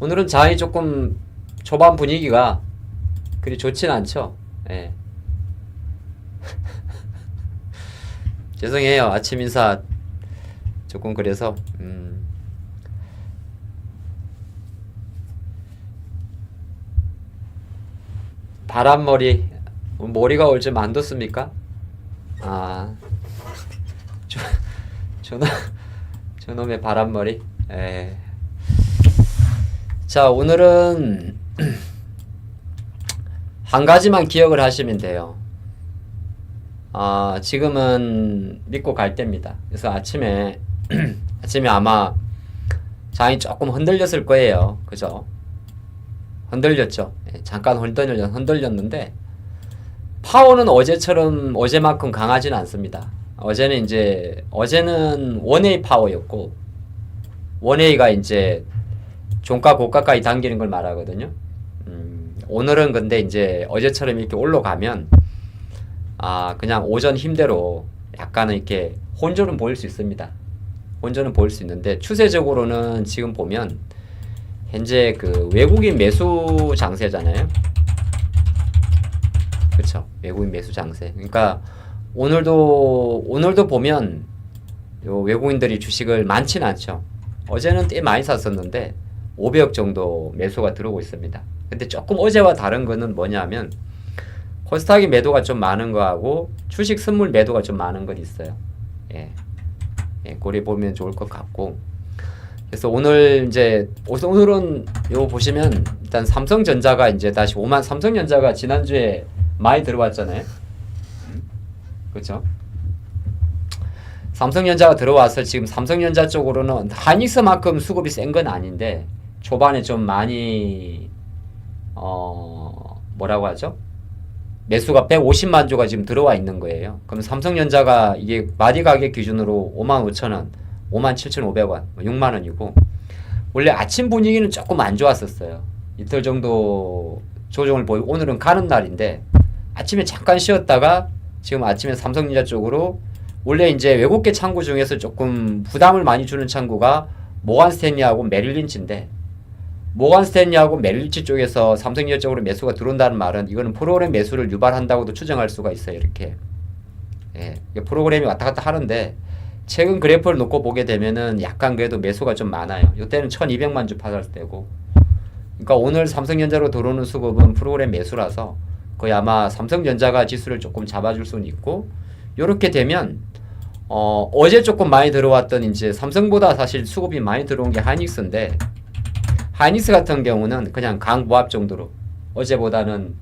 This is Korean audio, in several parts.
오늘은 장이 조금 초반 분위기가 그리 좋진 않죠. 예. 죄송해요. 아침 인사 조금 그래서 바람머리 머리가 올 좀 안 돋습니까? 아, 저, 저놈, 저놈의 바람머리. 에. 자, 오늘은 한 가지만 기억을 하시면 돼요. 지금은 믿고 갈 때입니다. 그래서 아침에 아마 장이 조금 흔들렸을 거예요. 그죠? 흔들렸죠. 잠깐 흔들렸는데 파워는 어제만큼 강하진 않습니다. 어제는 원웨이 파워였고, 원웨이가 이제 종가 고가까지 당기는 걸 말하거든요. 오늘은 근데 이제 어제처럼 이렇게 올라가면 그냥 오전 힘대로 약간은 이렇게 혼조는 보일 수 있습니다. 혼조는 보일 수 있는데 추세적으로는 지금 보면 현재 그 외국인 매수 장세잖아요. 그쵸? 외국인 매수 장세. 그러니까 오늘도 보면 요 외국인들이 주식을 많지는 않죠. 어제는 꽤 많이 샀었는데 500억 정도 매수가 들어오고 있습니다. 근데 조금 어제와 다른 거는 뭐냐면 코스닥이 매도가 좀 많은 거하고 주식 선물 매도가 좀 많은 건 있어요. 예, 고려 보면 좋을 것 같고. 그래서 오늘은 요 보시면 일단 삼성전자가 이제 다시 삼성전자가 지난주에 많이 들어왔잖아요. 그렇죠? 삼성전자가 들어와서 지금 삼성전자 쪽으로는 하이닉스만큼 수급이 센 건 아닌데 초반에 좀 많이 뭐라고 하죠? 매수가 150만 주가 지금 들어와 있는 거예요. 그럼 삼성전자가 이게 마디 가격 기준으로 55,000원, 57,500원, 6만원이고 원래 아침 분위기는 조금 안 좋았었어요. 이틀 정도 조정을 보이고 오늘은 가는 날인데 아침에 잠깐 쉬었다가 지금 아침에 삼성전자 쪽으로 원래 이제 외국계 창구 중에서 조금 부담을 많이 주는 창구가 모간 스탠리하고 메릴 린치인데 모간 스탠리하고 메릴 린치 쪽에서 삼성전자 쪽으로 매수가 들어온다는 말은 이거는 프로그램 매수를 유발한다고도 추정할 수가 있어요. 이렇게 프로그램이 왔다 갔다 하는데 최근 그래프를 놓고 보게 되면은 약간 그래도 매수가 좀 많아요. 이때는 1200만 주 팔았을 때고 그러니까 오늘 삼성전자로 들어오는 수급은 프로그램 매수라서 거의 아마 삼성전자가 지수를 조금 잡아줄 수는 있고 요렇게 되면 어제 조금 많이 들어왔던 이제 삼성보다 사실 수급이 많이 들어온 게 하이닉스인데 하이닉스 같은 경우는 그냥 강보합 정도로 어제보다는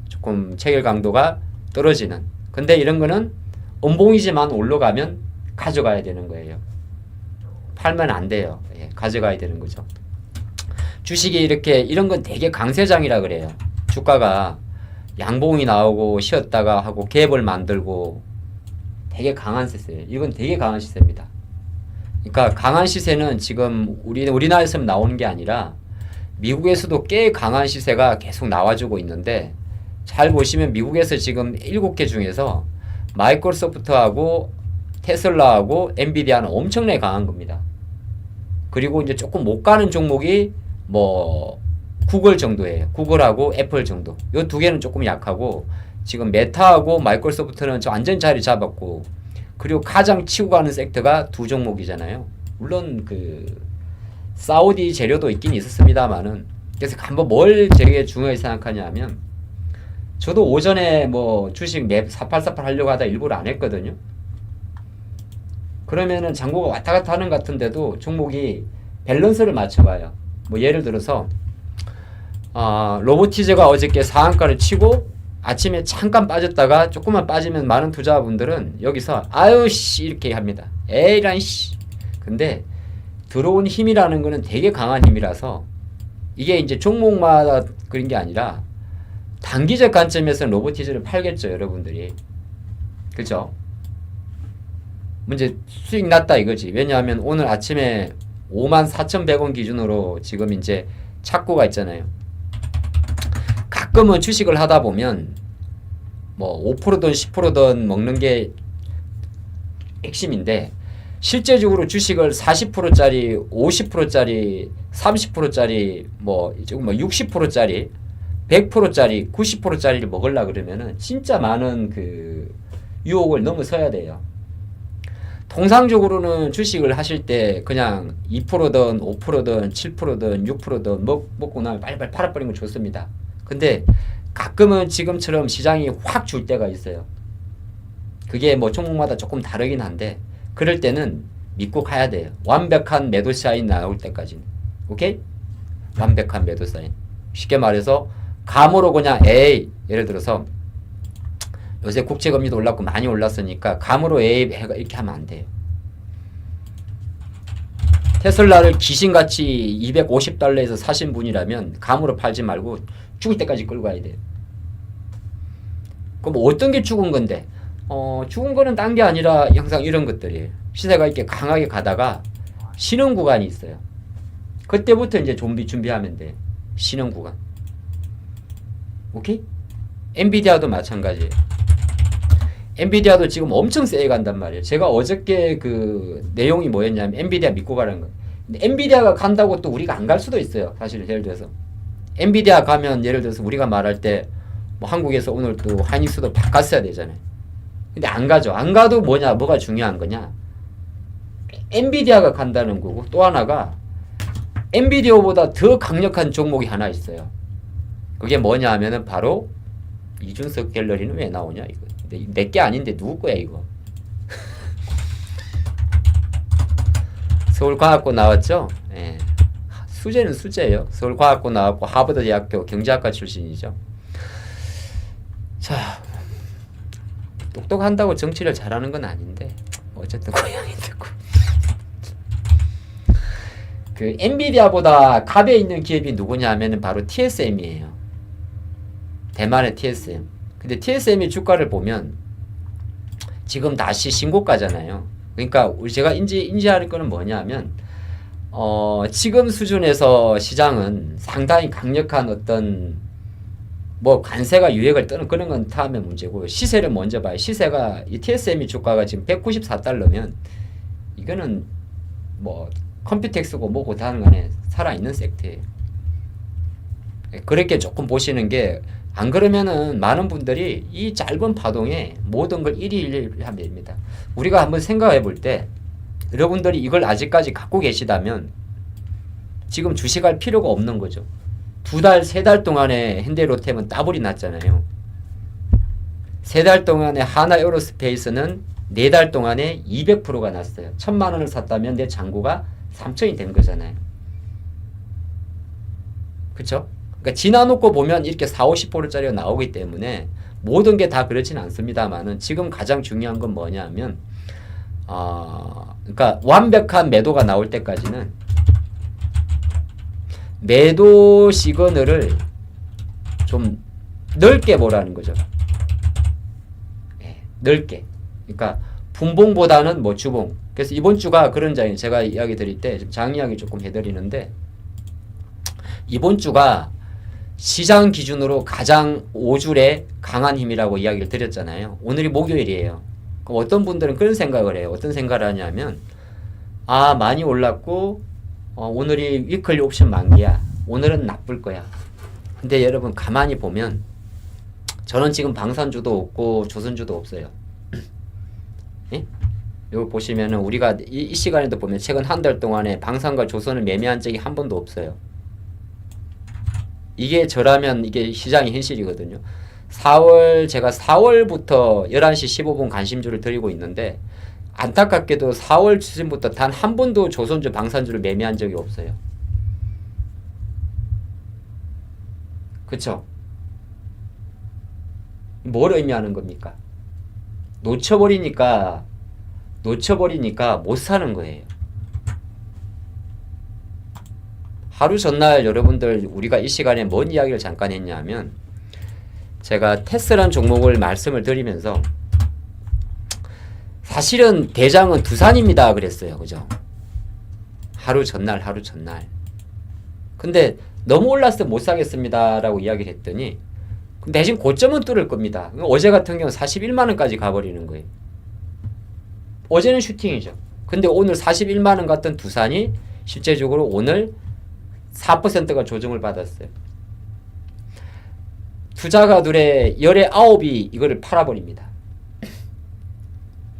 조금 체결 강도가 떨어지는 근데 이런 거는 음봉이지만 올라가면 가져가야 되는 거예요. 팔면 안 돼요. 가져가야 되는 거죠. 주식이 이런 건 되게 강세장이라 그래요. 주가가 양봉이 나오고 쉬었다가 하고 갭을 만들고 되게 강한 시세예요. 이건 되게 강한 시세입니다. 그러니까 강한 시세는 지금 우리나라에서 나오는 게 아니라 미국에서도 꽤 강한 시세가 계속 나와주고 있는데 잘 보시면 미국에서 지금 7개 중에서 마이크로소프트하고 테슬라하고 엔비디아는 엄청나게 강한 겁니다. 그리고 이제 조금 못 가는 종목이 뭐 구글 정도예요. 구글하고 애플 정도. 요 두 개는 조금 약하고 지금 메타하고 마이크로소프트는 완전 자리 잡았고 그리고 가장 치고 가는 섹터가 두 종목이잖아요. 물론 그 사우디 재료도 있긴 있었습니다만은 그래서 한번 뭘 되게 중요하게 생각하냐면 저도 오전에 뭐 주식 사팔사팔 하려고 하다 일부러 안 했거든요. 그러면은 장고가 왔다 갔다 하는 것 같은데도 종목이 밸런스를 맞춰봐요. 뭐 예를 들어서 로보티즈가 어저께 상한가를 치고 아침에 잠깐 빠졌다가 조금만 빠지면 많은 투자분들은 여기서 아유씨 이렇게 합니다. 에이란 씨. 근데 들어온 힘이라는 거는 되게 강한 힘이라서 이게 이제 종목마다 그런 게 아니라 단기적 관점에서는 로보티즈를 팔겠죠, 여러분들이. 그죠? 문제 수익 났다 이거지. 왜냐하면 오늘 아침에 54,100원 기준으로 지금 이제 착고가 있잖아요. 가끔은 주식을 하다 보면 뭐 5%든 10%든 먹는 게 핵심인데 실제적으로 주식을 40%짜리, 50%짜리, 30%짜리, 뭐 60%짜리, 100%짜리, 90%짜리를 먹으려 그러면은 진짜 많은 그 유혹을 넘어서야 돼요. 통상적으로는 주식을 하실 때 그냥 2%든 5%든 7%든 6%든 먹고 나면 빨리빨리 팔아버리는 건 좋습니다. 근데 가끔은 지금처럼 시장이 확 줄 때가 있어요. 그게 뭐 종목마다 조금 다르긴 한데 그럴 때는 믿고 가야 돼요. 완벽한 매도 사인 나올 때까지는. 오케이? 완벽한 매도 사인. 쉽게 말해서 감으로 그냥 에이, 예를 들어서 요새 국채금리도 올랐고 많이 올랐으니까 감으로 에이 이렇게 하면 안 돼요. 테슬라를 귀신같이 250달러에서 사신 분이라면 감으로 팔지 말고 죽을 때까지 끌고 가야 돼요. 그럼 어떤 게 죽은 건데? 죽은 거는 딴 게 아니라 항상 이런 것들이에요. 시세가 이렇게 강하게 가다가 쉬는 구간이 있어요. 그때부터 이제 좀비 준비하면 돼. 쉬는 구간. 오케이? 엔비디아도 마찬가지예요. 엔비디아도 지금 엄청 세게 간단 말이에요. 제가 어저께 그 내용이 뭐였냐면 엔비디아 믿고 가라는 거예요. 근데 엔비디아가 간다고 또 우리가 안 갈 수도 있어요. 사실 예를 들어서 엔비디아 가면 예를 들어서 우리가 말할 때 뭐 한국에서 오늘 또 하이닉스도 바꿨어야 되잖아요. 근데 안 가죠. 안 가도 뭐가 중요한 거냐? 엔비디아가 간다는 거고 또 하나가 엔비디아보다 더 강력한 종목이 하나 있어요. 그게 뭐냐 하면은 바로 이준석 갤러리는 왜 나오냐 이거. 내 게 아닌데 누구 거야 이거. 서울과학고 나왔죠? 예. 수재는 수재예요. 서울과학고 나왔고 하버드대학교 경제학과 출신이죠. 자, 똑똑한다고 정치를 잘하는 건 아닌데 어쨌든 고향이 듣고 그 엔비디아보다 갑에 있는 기업이 누구냐 하면은 바로 TSM이에요. 대만의 TSM. 근데 TSM의 주가를 보면 지금 다시 신고가잖아요. 그러니까 제가 인지할 거는 뭐냐면 지금 수준에서 시장은 상당히 강력한 어떤 뭐 관세가 유행을 떠는 그런 건 다음에 문제고 시세를 먼저 봐요. 시세가 이 TSM의 주가가 지금 194달러면 이거는 뭐 컴퓨텍스고 뭐고 다는 간에 살아있는 섹터예요. 그렇게 조금 보시는 게 안 그러면은 많은 분들이 이 짧은 파동에 모든 걸 일일이 하면 됩니다. 우리가 한번 생각해 볼 때 여러분들이 이걸 아직까지 갖고 계시다면 지금 주식할 필요가 없는 거죠. 2달, 3달 동안에 현대로템은 따블이 났잖아요. 3달 동안에 하나에어로스페이스는 4달 동안에 200%가 났어요. 1,000만 원을 샀다면 내 잔고가 3천이 된 거잖아요. 그쵸? 그러니까 지나놓고 보면 이렇게 40~50%짜리가 나오기 때문에 모든 게 다 그렇지는 않습니다만은 지금 가장 중요한 건 뭐냐면 그러니까 완벽한 매도가 나올 때까지는 매도 시그널을 좀 넓게 보라는 거죠. 네, 넓게. 그러니까 분봉보다는 뭐 주봉. 그래서 이번 주가 그런 장이 제가 이야기 드릴 때 장 이야기 조금 해드리는데 이번 주가 시장 기준으로 가장 5줄의 강한 힘이라고 이야기를 드렸잖아요. 오늘이 목요일이에요. 그럼 어떤 분들은 그런 생각을 해요. 어떤 생각을 하냐면 많이 올랐고 오늘이 위클리 옵션 만기야. 오늘은 나쁠 거야. 근데 여러분 가만히 보면 저는 지금 방산주도 없고 조선주도 없어요. 예? 여기 보시면은 우리가 이 시간에도 보면 최근 한 달 동안에 방산과 조선을 매매한 적이 한 번도 없어요. 이게 저라면 이게 시장의 현실이거든요. 제가 4월부터 11시 15분 관심주를 드리고 있는데 안타깝게도 4월 중순부터 단 한 번도 조선주 방산주를 매매한 적이 없어요. 그쵸? 뭘 의미하는 겁니까? 놓쳐버리니까 못 사는 거예요. 하루 전날 여러분들 우리가 이 시간에 뭔 이야기를 잠깐 했냐면 제가 테스라는 종목을 말씀을 드리면서 사실은 대장은 두산입니다 그랬어요. 그죠? 하루 전날 근데 너무 올랐을 때 못 사겠습니다 라고 이야기를 했더니 대신 고점은 뚫을 겁니다. 어제 같은 경우는 41만원까지 가버리는 거예요. 어제는 슈팅이죠. 근데 오늘 41만 원 갔던 두산이 실제적으로 오늘 4%가 조정을 받았어요. 투자가들의 열의 9이 이거를 팔아버립니다.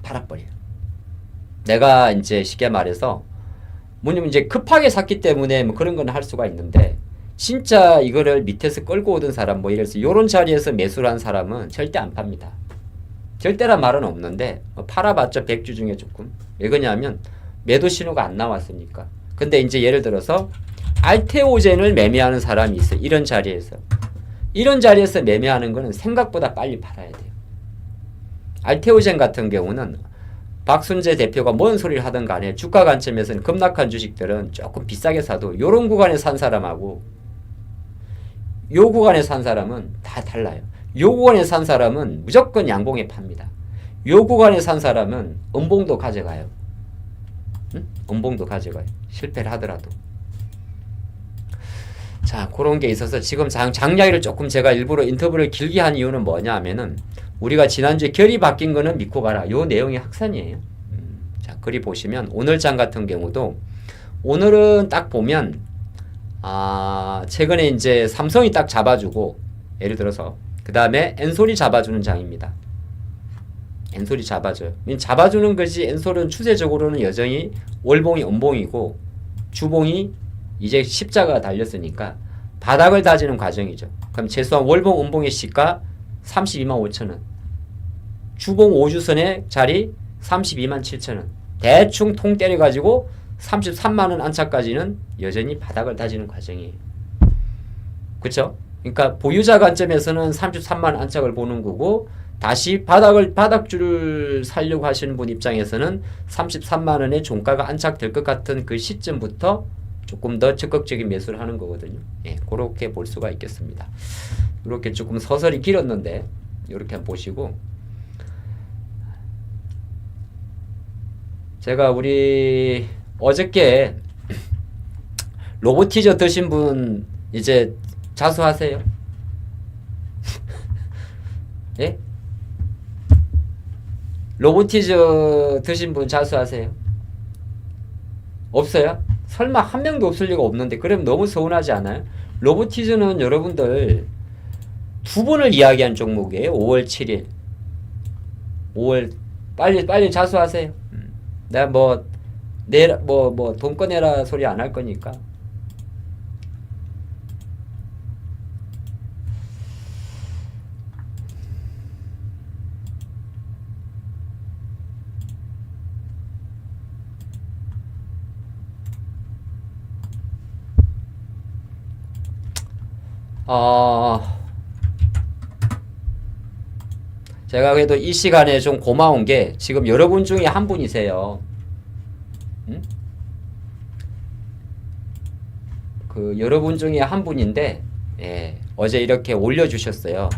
팔아버려요. 내가 이제 쉽게 말해서 뭐냐면 이제 급하게 샀기 때문에 뭐 그런 건 할 수가 있는데 진짜 이거를 밑에서 끌고 오던 사람 뭐 이래서 요런 자리에서 매수를 한 사람은 절대 안 팝니다. 절대란 말은 없는데 팔아봤자 100주 중에 조금. 왜 그러냐면 매도 신호가 안 나왔으니까. 근데 이제 예를 들어서 알테오젠을 매매하는 사람이 있어요. 이런 자리에서. 이런 자리에서 매매하는 거는 생각보다 빨리 팔아야 돼요. 알테오젠 같은 경우는 박순재 대표가 뭔 소리를 하든 간에 주가 관점에서는 급락한 주식들은 조금 비싸게 사도 요런 구간에 산 사람하고 요 구간에 산 사람은 다 달라요. 요 구간에 산 사람은 무조건 양봉에 팝니다. 요 구간에 산 사람은 음봉도 가져가요. 응? 음봉도 가져가요. 실패를 하더라도. 자, 그런 게 있어서 지금 장이야기를 조금 제가 일부러 인터뷰를 길게 한 이유는 뭐냐 하면은 우리가 지난주에 결이 바뀐 거는 믿고 가라. 요 내용이 확산이에요. 자, 그리 보시면 오늘 장 같은 경우도 오늘은 딱 보면 최근에 이제 삼성이 딱 잡아주고 예를 들어서 그 다음에 엔솔이 잡아주는 장입니다. 엔솔이 잡아줘요. 잡아주는 것이 엔솔은 추세적으로는 여전히 월봉이 음봉이고 주봉이 이제 십자가 달렸으니까 바닥을 다지는 과정이죠. 그럼 최소한 월봉 음봉의 시가 32만 5천원 주봉 5주선의 자리 32만 7천원 대충 통 때려가지고 33만원 안착까지는 여전히 바닥을 다지는 과정이에요. 그쵸? 그러니까 보유자 관점에서는 33만 안착을 보는 거고 다시 바닥줄을 살려고 하시는 분 입장에서는 33만원의 종가가 안착될 것 같은 그 시점부터 조금 더 적극적인 매수를 하는 거거든요. 예, 그렇게 볼 수가 있겠습니다. 이렇게 조금 서설이 길었는데 이렇게 한번 보시고 제가 우리 어저께 로보티저 드신 분 이제 자수하세요. 예? 로보티저 드신 분 자수하세요. 없어요? 설마 한 명도 없을 리가 없는데 그럼 너무 서운하지 않아요? 로보티저는 여러분들 두 번을 이야기한 종목이에요. 5월 7일 5월 빨리 자수하세요. 내가 돈 꺼내라 소리 안 할 거니까. 제가 그래도 이 시간에 좀 고마운 게 지금 여러분 중에 한 분이세요. 응? 그 여러분 중에 한 분인데 예, 어제 이렇게 올려주셨어요.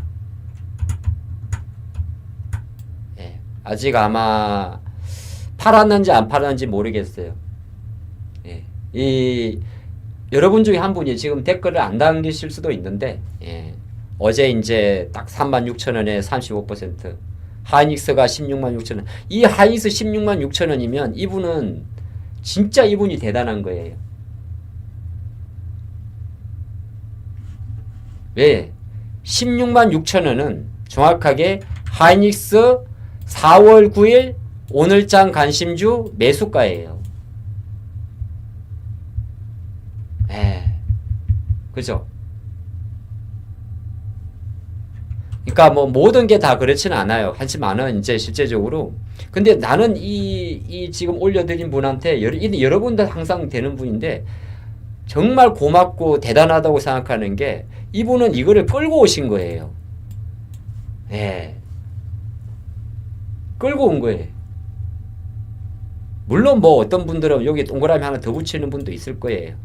예, 아직 아마 팔았는지 안 팔았는지 모르겠어요. 예, 이 여러분 중에 한 분이 지금 댓글을 안 남기실 수도 있는데 예, 어제 이제 딱 36,000원에 35% 하이닉스가 16만 6천원 이 하이닉스 16만 6천원이면 이분은 진짜 이분이 대단한 거예요. 왜? 16만 6천원은 정확하게 하이닉스 4월 9일 오늘장 관심주 매수가예요. 그죠? 그러니까 뭐 모든 게 다 그렇지는 않아요. 하지만은 이제 실제적으로 근데 나는 이 지금 올려드린 분한테 여러분도 항상 되는 분인데 정말 고맙고 대단하다고 생각하는 게 이분은 이거를 끌고 오신 거예요. 예. 끌고 온 거예요. 물론 뭐 어떤 분들은 여기 동그라미 하나 더 붙이는 분도 있을 거예요.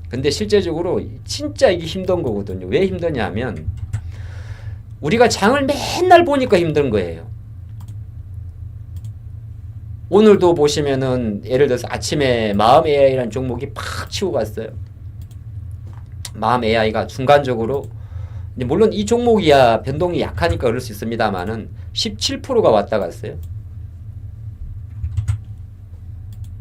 근데 실제적으로 진짜 이게 힘든 거거든요. 왜 힘드냐면 우리가 장을 맨날 보니까 힘든 거예요. 오늘도 보시면은 예를 들어서 아침에 마음 AI라는 종목이 팍 치고 갔어요. 마음 AI가 순간적으로 물론 이 종목이야 변동이 약하니까 그럴 수 있습니다만은 17%가 왔다 갔어요.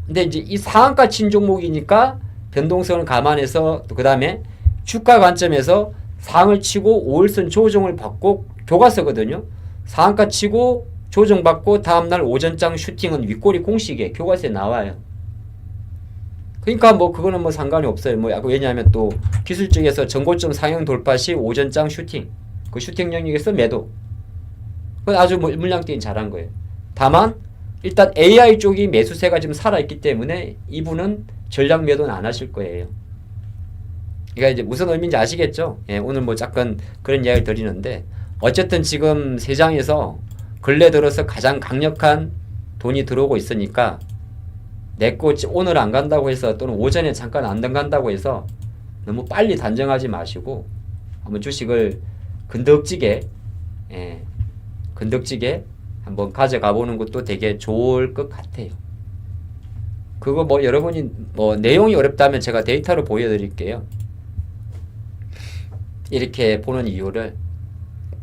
근데 이제 이 상한가 친 종목이니까 변동성을 감안해서 또 그다음에 주가 관점에서 상을 치고 5일선 조정을 받고 교과서거든요. 상한가 치고 조정받고 다음날 오전장 슈팅은 윗꼬리 공식에 교과서에 나와요. 그러니까 뭐 그거는 뭐 상관이 없어요. 뭐 왜냐하면 또 기술적에서 전고점 상향 돌파 시 오전장 슈팅 그 슈팅 영역에서 매도. 그건 아주 뭐 물량대인 잘한 거예요. 다만 일단 AI 쪽이 매수세가 지금 살아있기 때문에 이분은 전략 매도는 안 하실 거예요. 그러니까 이제 무슨 의미인지 아시겠죠? 예, 오늘 뭐 잠깐 그런 이야기를 드리는데 어쨌든 지금 시장에서 근래 들어서 가장 강력한 돈이 들어오고 있으니까 내거 오늘 안 간다고 해서 또는 오전에 잠깐 안 간다고 해서 너무 빨리 단정하지 마시고 한번 주식을 건덕지게 한번 가져가 보는 것도 되게 좋을 것 같아요. 그거 뭐 여러분이 뭐 내용이 어렵다면 제가 데이터로 보여드릴게요. 이렇게 보는 이유를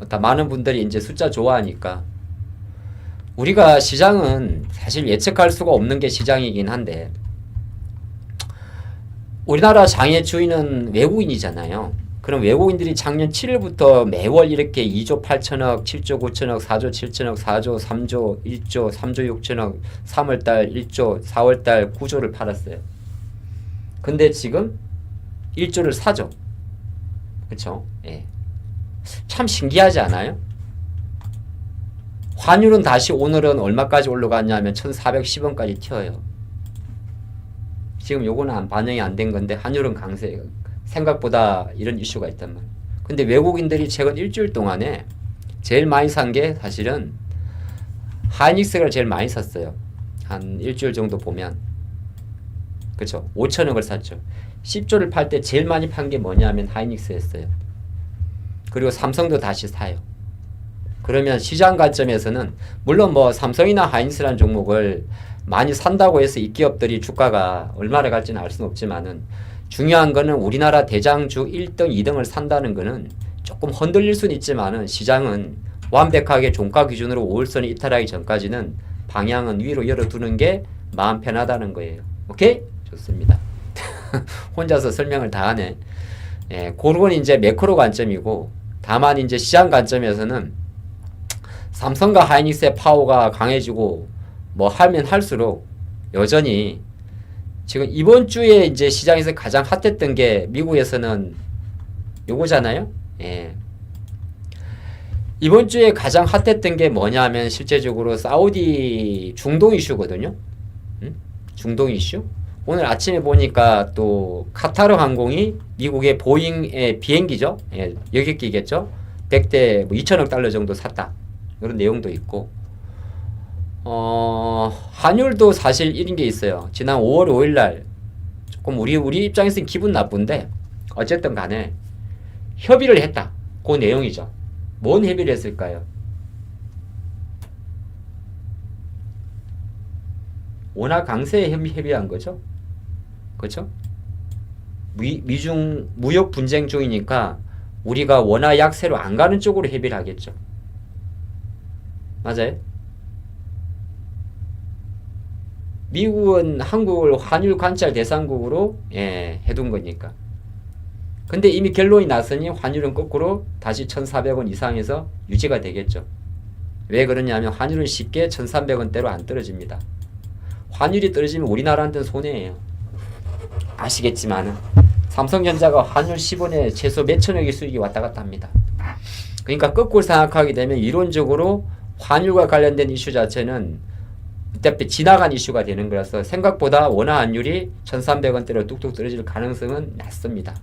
다 많은 분들이 이제 숫자 좋아하니까 우리가 시장은 사실 예측할 수가 없는 게 시장이긴 한데 우리나라 장의 주인은 외국인이잖아요. 그럼 외국인들이 작년 7일부터 매월 이렇게 2조 8천억, 7조 9천억, 4조 7천억, 4조 3조 1조, 3조 6천억, 3월달 1조, 4월달 9조를 팔았어요. 근데 지금 1조를 사죠. 그쵸? 예. 참 신기하지 않아요? 환율은 다시 오늘은 얼마까지 올라갔냐면 1410원까지 튀어요. 지금 요거는 반영이 안 된 건데 환율은 강세. 생각보다 이런 이슈가 있단 말이에요. 근데 외국인들이 최근 일주일 동안에 제일 많이 산 게 사실은 하이닉스를 제일 많이 샀어요. 한 일주일 정도 보면. 그쵸? 5천억을 샀죠. 10조를 팔 때 제일 많이 판 게 뭐냐면 하이닉스였어요. 그리고 삼성도 다시 사요. 그러면 시장 관점에서는 물론 뭐 삼성이나 하이닉스라는 종목을 많이 산다고 해서 이 기업들이 주가가 얼마나 갈지는 알 수는 없지만은 중요한 거는 우리나라 대장주 1등, 2등을 산다는 거는 조금 흔들릴 수는 있지만은 시장은 완벽하게 종가 기준으로 5일선이 이탈하기 전까지는 방향은 위로 열어두는 게 마음 편하다는 거예요. 오케이? 좋습니다. 혼자서 설명을 다 하네. 예, 그건 이제 매크로 관점이고 다만 이제 시장 관점에서는 삼성과 하이닉스의 파워가 강해지고 뭐 하면 할수록 여전히 지금 이번 주에 이제 시장에서 가장 핫했던 게 미국에서는 요거잖아요. 예. 이번 주에 가장 핫했던 게 뭐냐면 실제적으로 사우디 중동 이슈거든요. 중동 이슈. 오늘 아침에 보니까 또 카타르 항공이 미국의 보잉의 비행기죠. 예, 여객기겠죠. 100대 뭐 2천억 달러 정도 샀다. 이런 내용도 있고. 환율도 사실 이런 게 있어요. 지난 5월 5일 날 조금 우리 입장에서는 기분 나쁜데 어쨌든 간에 협의를 했다. 그 내용이죠. 뭔 협의를 했을까요? 원화 강세에 협의한 거죠. 그렇죠? 미중 무역 분쟁 중이니까 우리가 원화 약세로 안 가는 쪽으로 협의를 하겠죠. 맞아요? 미국은 한국을 환율 관찰 대상국으로 해둔 거니까. 근데 이미 결론이 났으니 환율은 거꾸로 다시 1,400원 이상에서 유지가 되겠죠. 왜 그러냐면 환율은 쉽게 1,300원대로 안 떨어집니다. 환율이 떨어지면 우리나라한테는 손해예요. 아시겠지만은 삼성전자가 환율 10원에 최소 몇천억의 수익이 왔다 갔다 합니다. 그러니까 거꾸로 생각하게 되면 이론적으로 환율과 관련된 이슈 자체는 그때 지나간 이슈가 되는 거라서 생각보다 원화 환율이 1,300원대로 뚝뚝 떨어질 가능성은 낮습니다.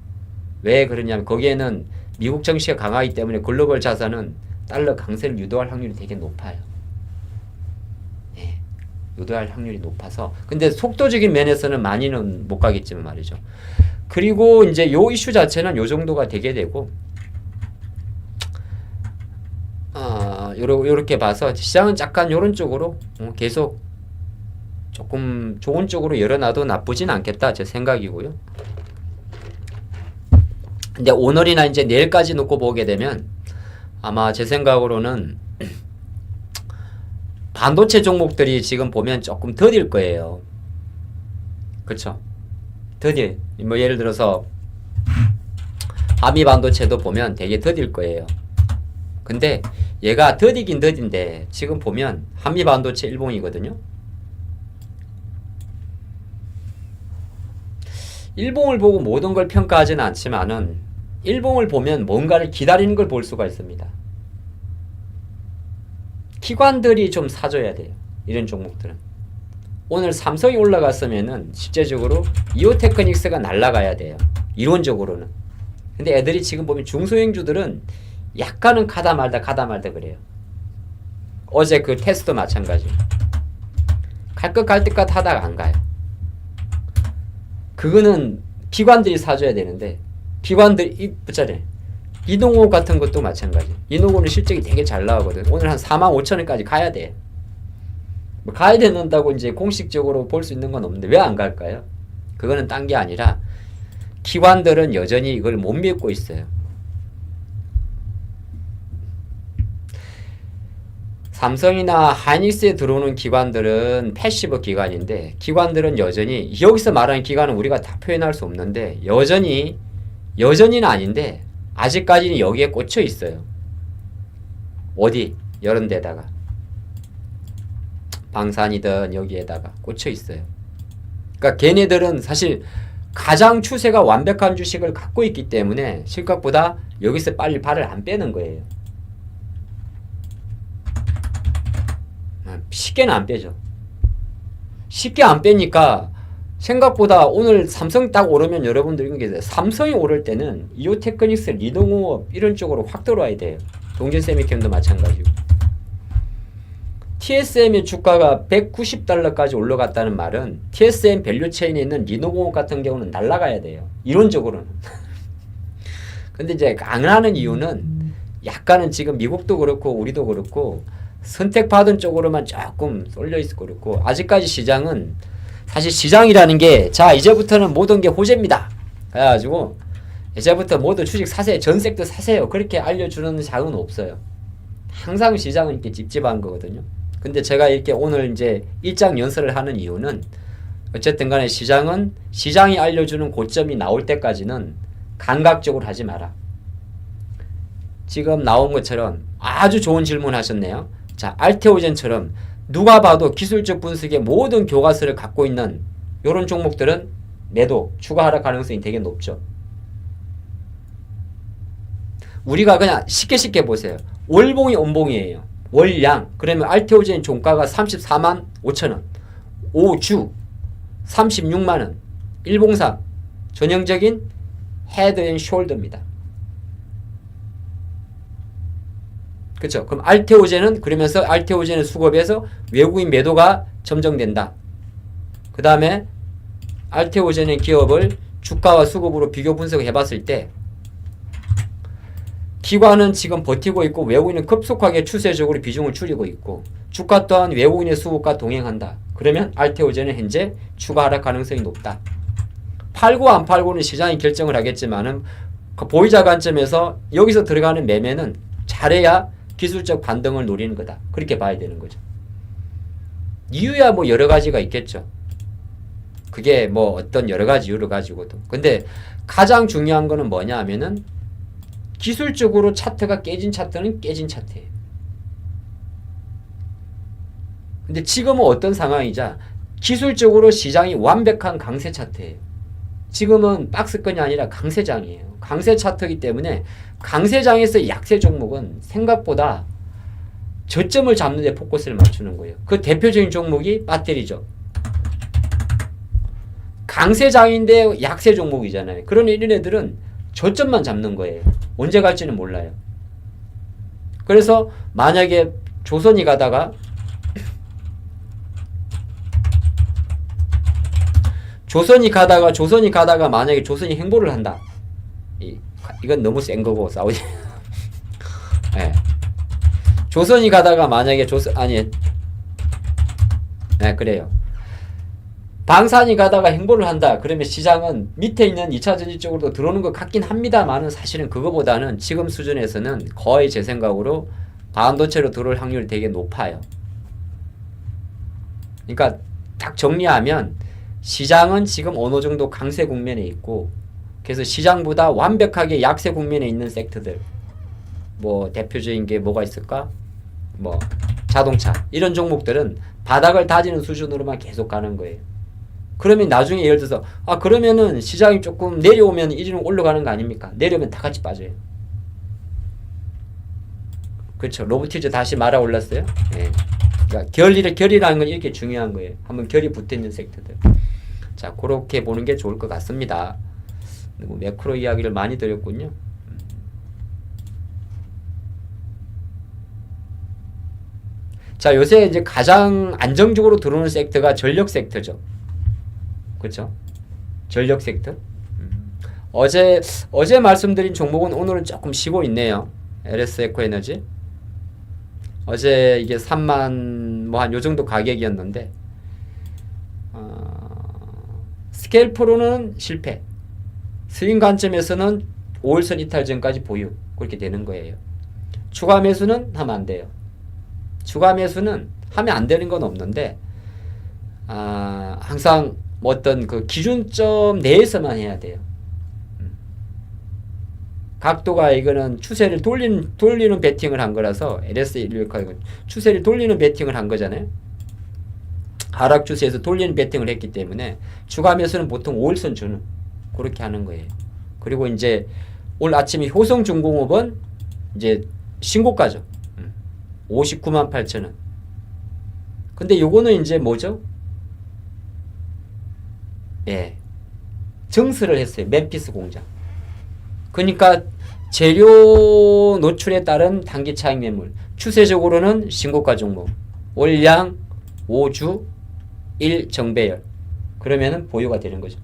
왜 그러냐면 거기에는 미국 정시가 강하기 때문에 글로벌 자산은 달러 강세를 유도할 확률이 되게 높아요. 예, 유도할 확률이 높아서 근데 속도적인 면에서는 많이는 못 가겠지만 말이죠. 그리고 이제 요 이슈 자체는 요 정도가 되게 되고 요렇게 봐서 시장은 약간 요런 쪽으로 계속 조금 좋은 쪽으로 열어놔도 나쁘진 않겠다 제 생각이고요. 근데 오늘이나 이제 내일까지 놓고 보게 되면 아마 제 생각으로는 반도체 종목들이 지금 보면 조금 더딜 거예요. 그쵸. 더디 뭐 예를 들어서 한미 반도체도 보면 되게 더딜 거예요. 근데 얘가 더디긴 더딘데 지금 보면 한미 반도체 일봉이거든요. 일봉을 보고 모든 걸 평가하지는 않지만은 일봉을 보면 뭔가를 기다리는 걸 볼 수가 있습니다. 기관들이 좀 사줘야 돼요. 이런 종목들은. 오늘 삼성이 올라갔으면은 실제적으로 이오테크닉스가 날아가야 돼요. 이론적으로는. 근데 애들이 지금 보면 중소형주들은 약간은 가다 말다 그래요. 어제 그 테스트도 마찬가지. 갈 것 하다가 안 가요. 그거는 기관들이 사줘야 되는데 기관들이 붙자래. 이노고 같은 것도 마찬가지. 이노고는 실적이 되게 잘 나오거든. 오늘 한 45,000원까지 가야 돼. 뭐 가야 된다고 이제 공식적으로 볼 수 있는 건 없는데 왜 안 갈까요? 그거는 딴 게 아니라 기관들은 여전히 이걸 못 믿고 있어요. 삼성이나 하이닉스에 들어오는 기관들은 패시브 기관인데 기관들은 여전히 여기서 말하는 기관은 우리가 다 표현할 수 없는데 여전히는 아닌데 아직까지는 여기에 꽂혀 있어요. 어디? 이런 데다가 방산이든 여기에다가 꽂혀 있어요. 그러니까 걔네들은 사실 가장 추세가 완벽한 주식을 갖고 있기 때문에 실각보다 여기서 빨리 발을 안 빼는 거예요. 쉽게는 안 빼죠. 쉽게 안 빼니까 생각보다 오늘 삼성 딱 오르면 여러분들 이런 게 있어요. 삼성이 오를 때는 이오테크닉스, 리동호업 이런 쪽으로 확 들어와야 돼요. 동진세미캠도 마찬가지고. TSM의 주가가 190달러까지 올라갔다는 말은 TSM 밸류체인에 있는 리노공업 같은 경우는 날아가야 돼요. 이론적으로는. 근데 이제 안 하는 이유는 약간은 지금 미국도 그렇고 우리도 그렇고 선택받은 쪽으로만 조금 쏠려 있을 거고 아직까지 시장은 사실 시장이라는 게 자 이제부터는 모든 게 호재입니다. 그래가지고 이제부터 모두 주식 사세요. 전섹도 사세요. 그렇게 알려주는 장은 없어요. 항상 시장은 이렇게 찝찝한 거거든요. 근데 제가 이렇게 오늘 이제 일장 연설을 하는 이유는 어쨌든 간에 시장은 시장이 알려주는 고점이 나올 때까지는 감각적으로 하지 마라. 지금 나온 것처럼 아주 좋은 질문 하셨네요. 자, 알테오젠처럼 누가 봐도 기술적 분석의 모든 교과서를 갖고 있는 이런 종목들은 매도, 추가 하락 가능성이 되게 높죠. 우리가 그냥 쉽게 보세요. 월봉이 음봉이에요. 월량. 그러면 알테오젠 종가가 34만 5천원. 5주 36만원. 일봉상 전형적인 헤드 앤 숄더입니다. 그렇죠. 그럼 알테오젠은 그러면서 알테오젠의 수급에서 외국인 매도가 점정된다. 그 다음에 알테오젠의 기업을 주가와 수급으로 비교 분석을 해봤을 때 기관은 지금 버티고 있고 외국인은 급속하게 추세적으로 비중을 줄이고 있고 주가 또한 외국인의 수급과 동행한다. 그러면 알테오젠은 현재 추가 하락 가능성이 높다. 팔고 안 팔고는 시장이 결정을 하겠지만은 그 보유자 관점에서 여기서 들어가는 매매는 잘해야 기술적 반등을 노리는 거다. 그렇게 봐야 되는 거죠. 이유야 뭐 여러 가지가 있겠죠. 그게 뭐 어떤 여러 가지 이유를 가지고도. 근데 가장 중요한 거는 뭐냐 하면은 기술적으로 차트가 깨진 차트는 깨진 차트예요. 근데 지금은 어떤 상황이자 기술적으로 시장이 완벽한 강세 차트예요. 지금은 박스권이 아니라 강세장이에요. 강세 차트이기 때문에 강세장에서 약세 종목은 생각보다 저점을 잡는 데 포커스를 맞추는 거예요. 그 대표적인 종목이 배터리죠. 강세장인데 약세 종목이잖아요. 그런 이런 애들은 저점만 잡는 거예요. 언제 갈지는 몰라요. 그래서 만약에 조선이 가다가 만약에 조선이 행보를 한다. 이건 너무 센 거고 사우디. 네. 조선이 가다가 만약에 그래요. 방산이 가다가 행보를 한다. 그러면 시장은 밑에 있는 2차전지 쪽으로 들어오는 것 같긴 합니다만은 사실은 그거보다는 지금 수준에서는 거의 제 생각으로 반도체로 들어올 확률이 되게 높아요. 그러니까 딱 정리하면 시장은 지금 어느 정도 강세 국면에 있고, 그래서 시장보다 완벽하게 약세 국면에 있는 섹터들, 뭐 대표적인 게 뭐가 있을까? 뭐 자동차 이런 종목들은 바닥을 다지는 수준으로만 계속 가는 거예요. 그러면 나중에 예를 들어서 그러면은 시장이 조금 내려오면 이리는 올라가는 거 아닙니까? 내려오면 다 같이 빠져요. 그렇죠. 로보티즈 다시 말아 올랐어요. 예. 그러니까 결이라는 건 이렇게 중요한 거예요. 한번 결이 붙어 있는 섹터들. 자, 그렇게 보는 게 좋을 것 같습니다. 뭐 매크로 이야기를 많이 드렸군요. 자, 요새 이제 가장 안정적으로 들어오는 섹터가 전력 섹터죠. 그렇죠? 전력 섹터. 어제 말씀드린 종목은 오늘은 조금 쉬고 있네요. LS 에코에너지. 어제 이게 3만 뭐 한 요 정도 가격이었는데 스케일 프로는 실패. 스윙 관점에서는 5일선 이탈 전까지 보유. 그렇게 되는 거예요. 추가 매수는 하면 안 돼요. 추가 매수는 하면 안 되는 건 없는데 항상 어떤 그 기준점 내에서만 해야 돼요. 각도가 이거는 추세를 돌리는 베팅을 한 거라서 LS116 추세를 돌리는 베팅을 한 거잖아요. 하락 추세에서 돌리는 베팅을 했기 때문에 추가 매수는 보통 5일선 주는 그렇게 하는 거예요. 그리고 이제 오늘 아침에 효성중공업은 이제 신고가죠. 59만 8천원. 근데 요거는 이제 뭐죠? 예. 증설을 했어요. 멤피스 공장. 그러니까 재료 노출에 따른 단기 차익 매물. 추세적으로는 신고가 종목. 월량 5주 1 정배열. 그러면은 보유가 되는 거죠.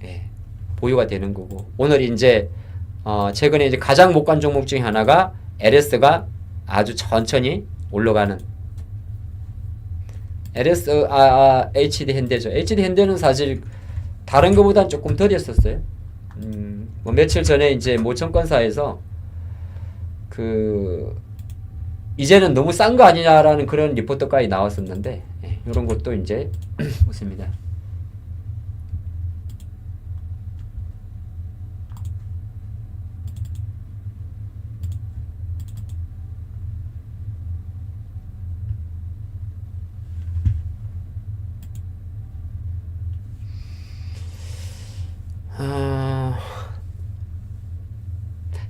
예. 보유가 되는 거고. 오늘 이제 최근에 이제 가장 못 간 종목 중에 하나가 LS가 아주 천천히 올라가는 LS HD 현대죠. HD 현대는 사실 다른 것보단 조금 덜 했었어요. 뭐 며칠 전에 이제 모청권사에서 이제는 너무 싼 거 아니냐라는 그런 리포트까지 나왔었는데 이런 것도 이제 웃습니다.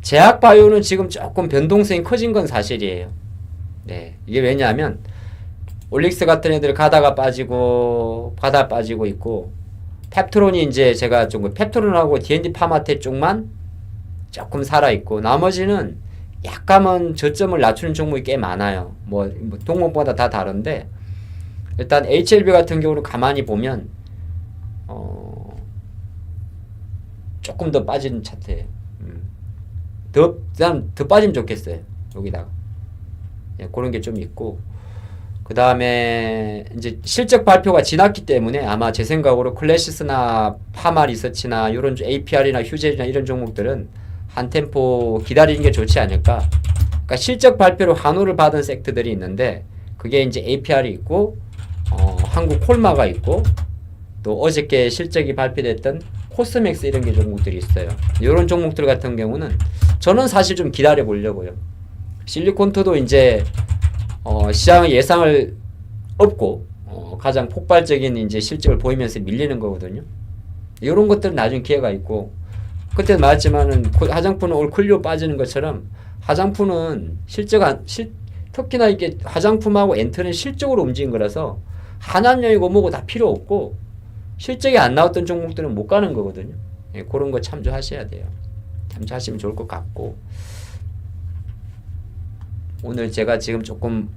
제약바이오는 지금 조금 변동성이 커진 건 사실이에요. 네, 이게 왜냐하면 올릭스 같은 애들 가다가 빠지고 있고 펩트론이 이제 제가 좀 펩트론하고 D&D 파마테 쪽만 조금 살아 있고 나머지는 약간은 저점을 낮추는 종목이 꽤 많아요. 뭐 종목보다 다 다른데 일단 HLB 같은 경우는 가만히 보면 조금 더 빠지는 차트예요. 더 빠지면 좋겠어요. 여기다가. 예, 그런 게 좀 있고. 그 다음에, 이제 실적 발표가 지났기 때문에 아마 제 생각으로 클래시스나 파마 리서치나 이런 APR이나 휴젤이나 이런 종목들은 한 템포 기다리는 게 좋지 않을까. 그러니까 실적 발표로 환호를 받은 섹터들이 있는데, 그게 이제 APR이 있고, 한국 콜마가 있고, 또 어저께 실적이 발표됐던 코스맥스 이런 게 종목들이 있어요. 이런 종목들 같은 경우는 저는 사실 좀 기다려 보려고요. 실리콘토도 이제 시장의 예상을 업고 가장 폭발적인 이제 실적을 보이면서 밀리는 거거든요. 이런 것들은 나중에 기회가 있고 그때 말했지만은 화장품은 올 클리오 빠지는 것처럼 화장품은 특히나 이게 화장품하고 엔터는 실적으로 움직인 거라서 한한령이고 뭐고 다 필요 없고 실적이 안 나왔던 종목들은 못 가는 거거든요. 예, 그런 거 참조하셔야 돼요. 참조하시면 좋을 것 같고 오늘 제가 지금 조금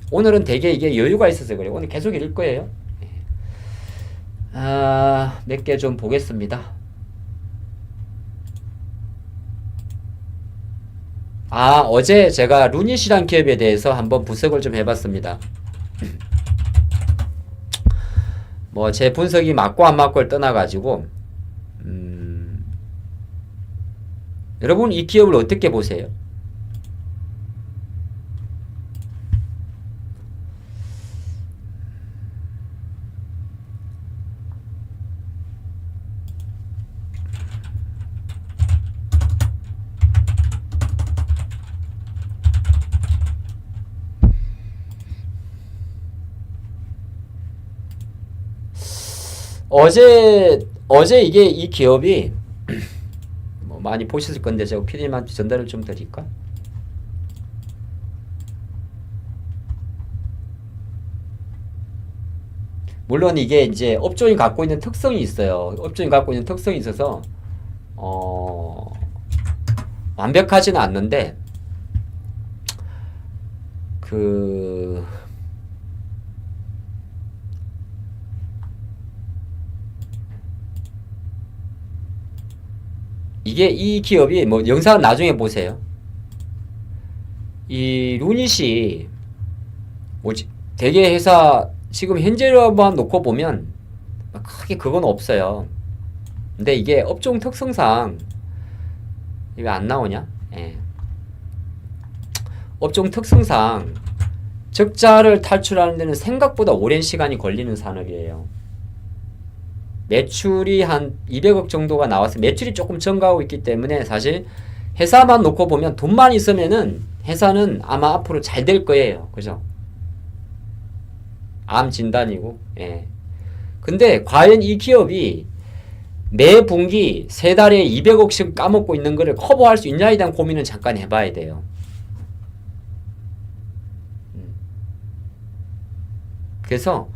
오늘은 되게 이게 여유가 있어서 그래요. 오늘 계속 읽을 거예요. 몇 개 좀 보겠습니다. 어제 제가 루닛이란 기업에 대해서 한번 분석을 좀 해봤습니다. 뭐 제 분석이 맞고 안 맞고를 떠나가지고 여러분 이 기업을 어떻게 보세요? 어제 이게 이 기업이 뭐 많이 보셨을 건데 제가 PD님한테 전달을 좀 드릴까? 물론 이게 이제 업종이 갖고 있는 특성이 있어요. 업종이 갖고 있는 특성이 있어서 완벽하지는 않는데 이게 이 기업이 뭐 영상 나중에 보세요. 이 루닛이 뭐지? 대개 회사 지금 현재로만 놓고 보면 크게 그건 없어요. 근데 이게 업종 특성상 이거 안 나오냐? 예. 업종 특성상 적자를 탈출하는 데는 생각보다 오랜 시간이 걸리는 산업이에요. 매출이 한 200억 정도가 나와서 매출이 조금 증가하고 있기 때문에 사실 회사만 놓고 보면 돈만 있으면은 회사는 아마 앞으로 잘 될 거예요. 그죠? 암 진단이고. 예. 근데 과연 이 기업이 매 분기 세 달에 200억씩 까먹고 있는 거를 커버할 수 있냐에 대한 고민은 잠깐 해봐야 돼요. 그래서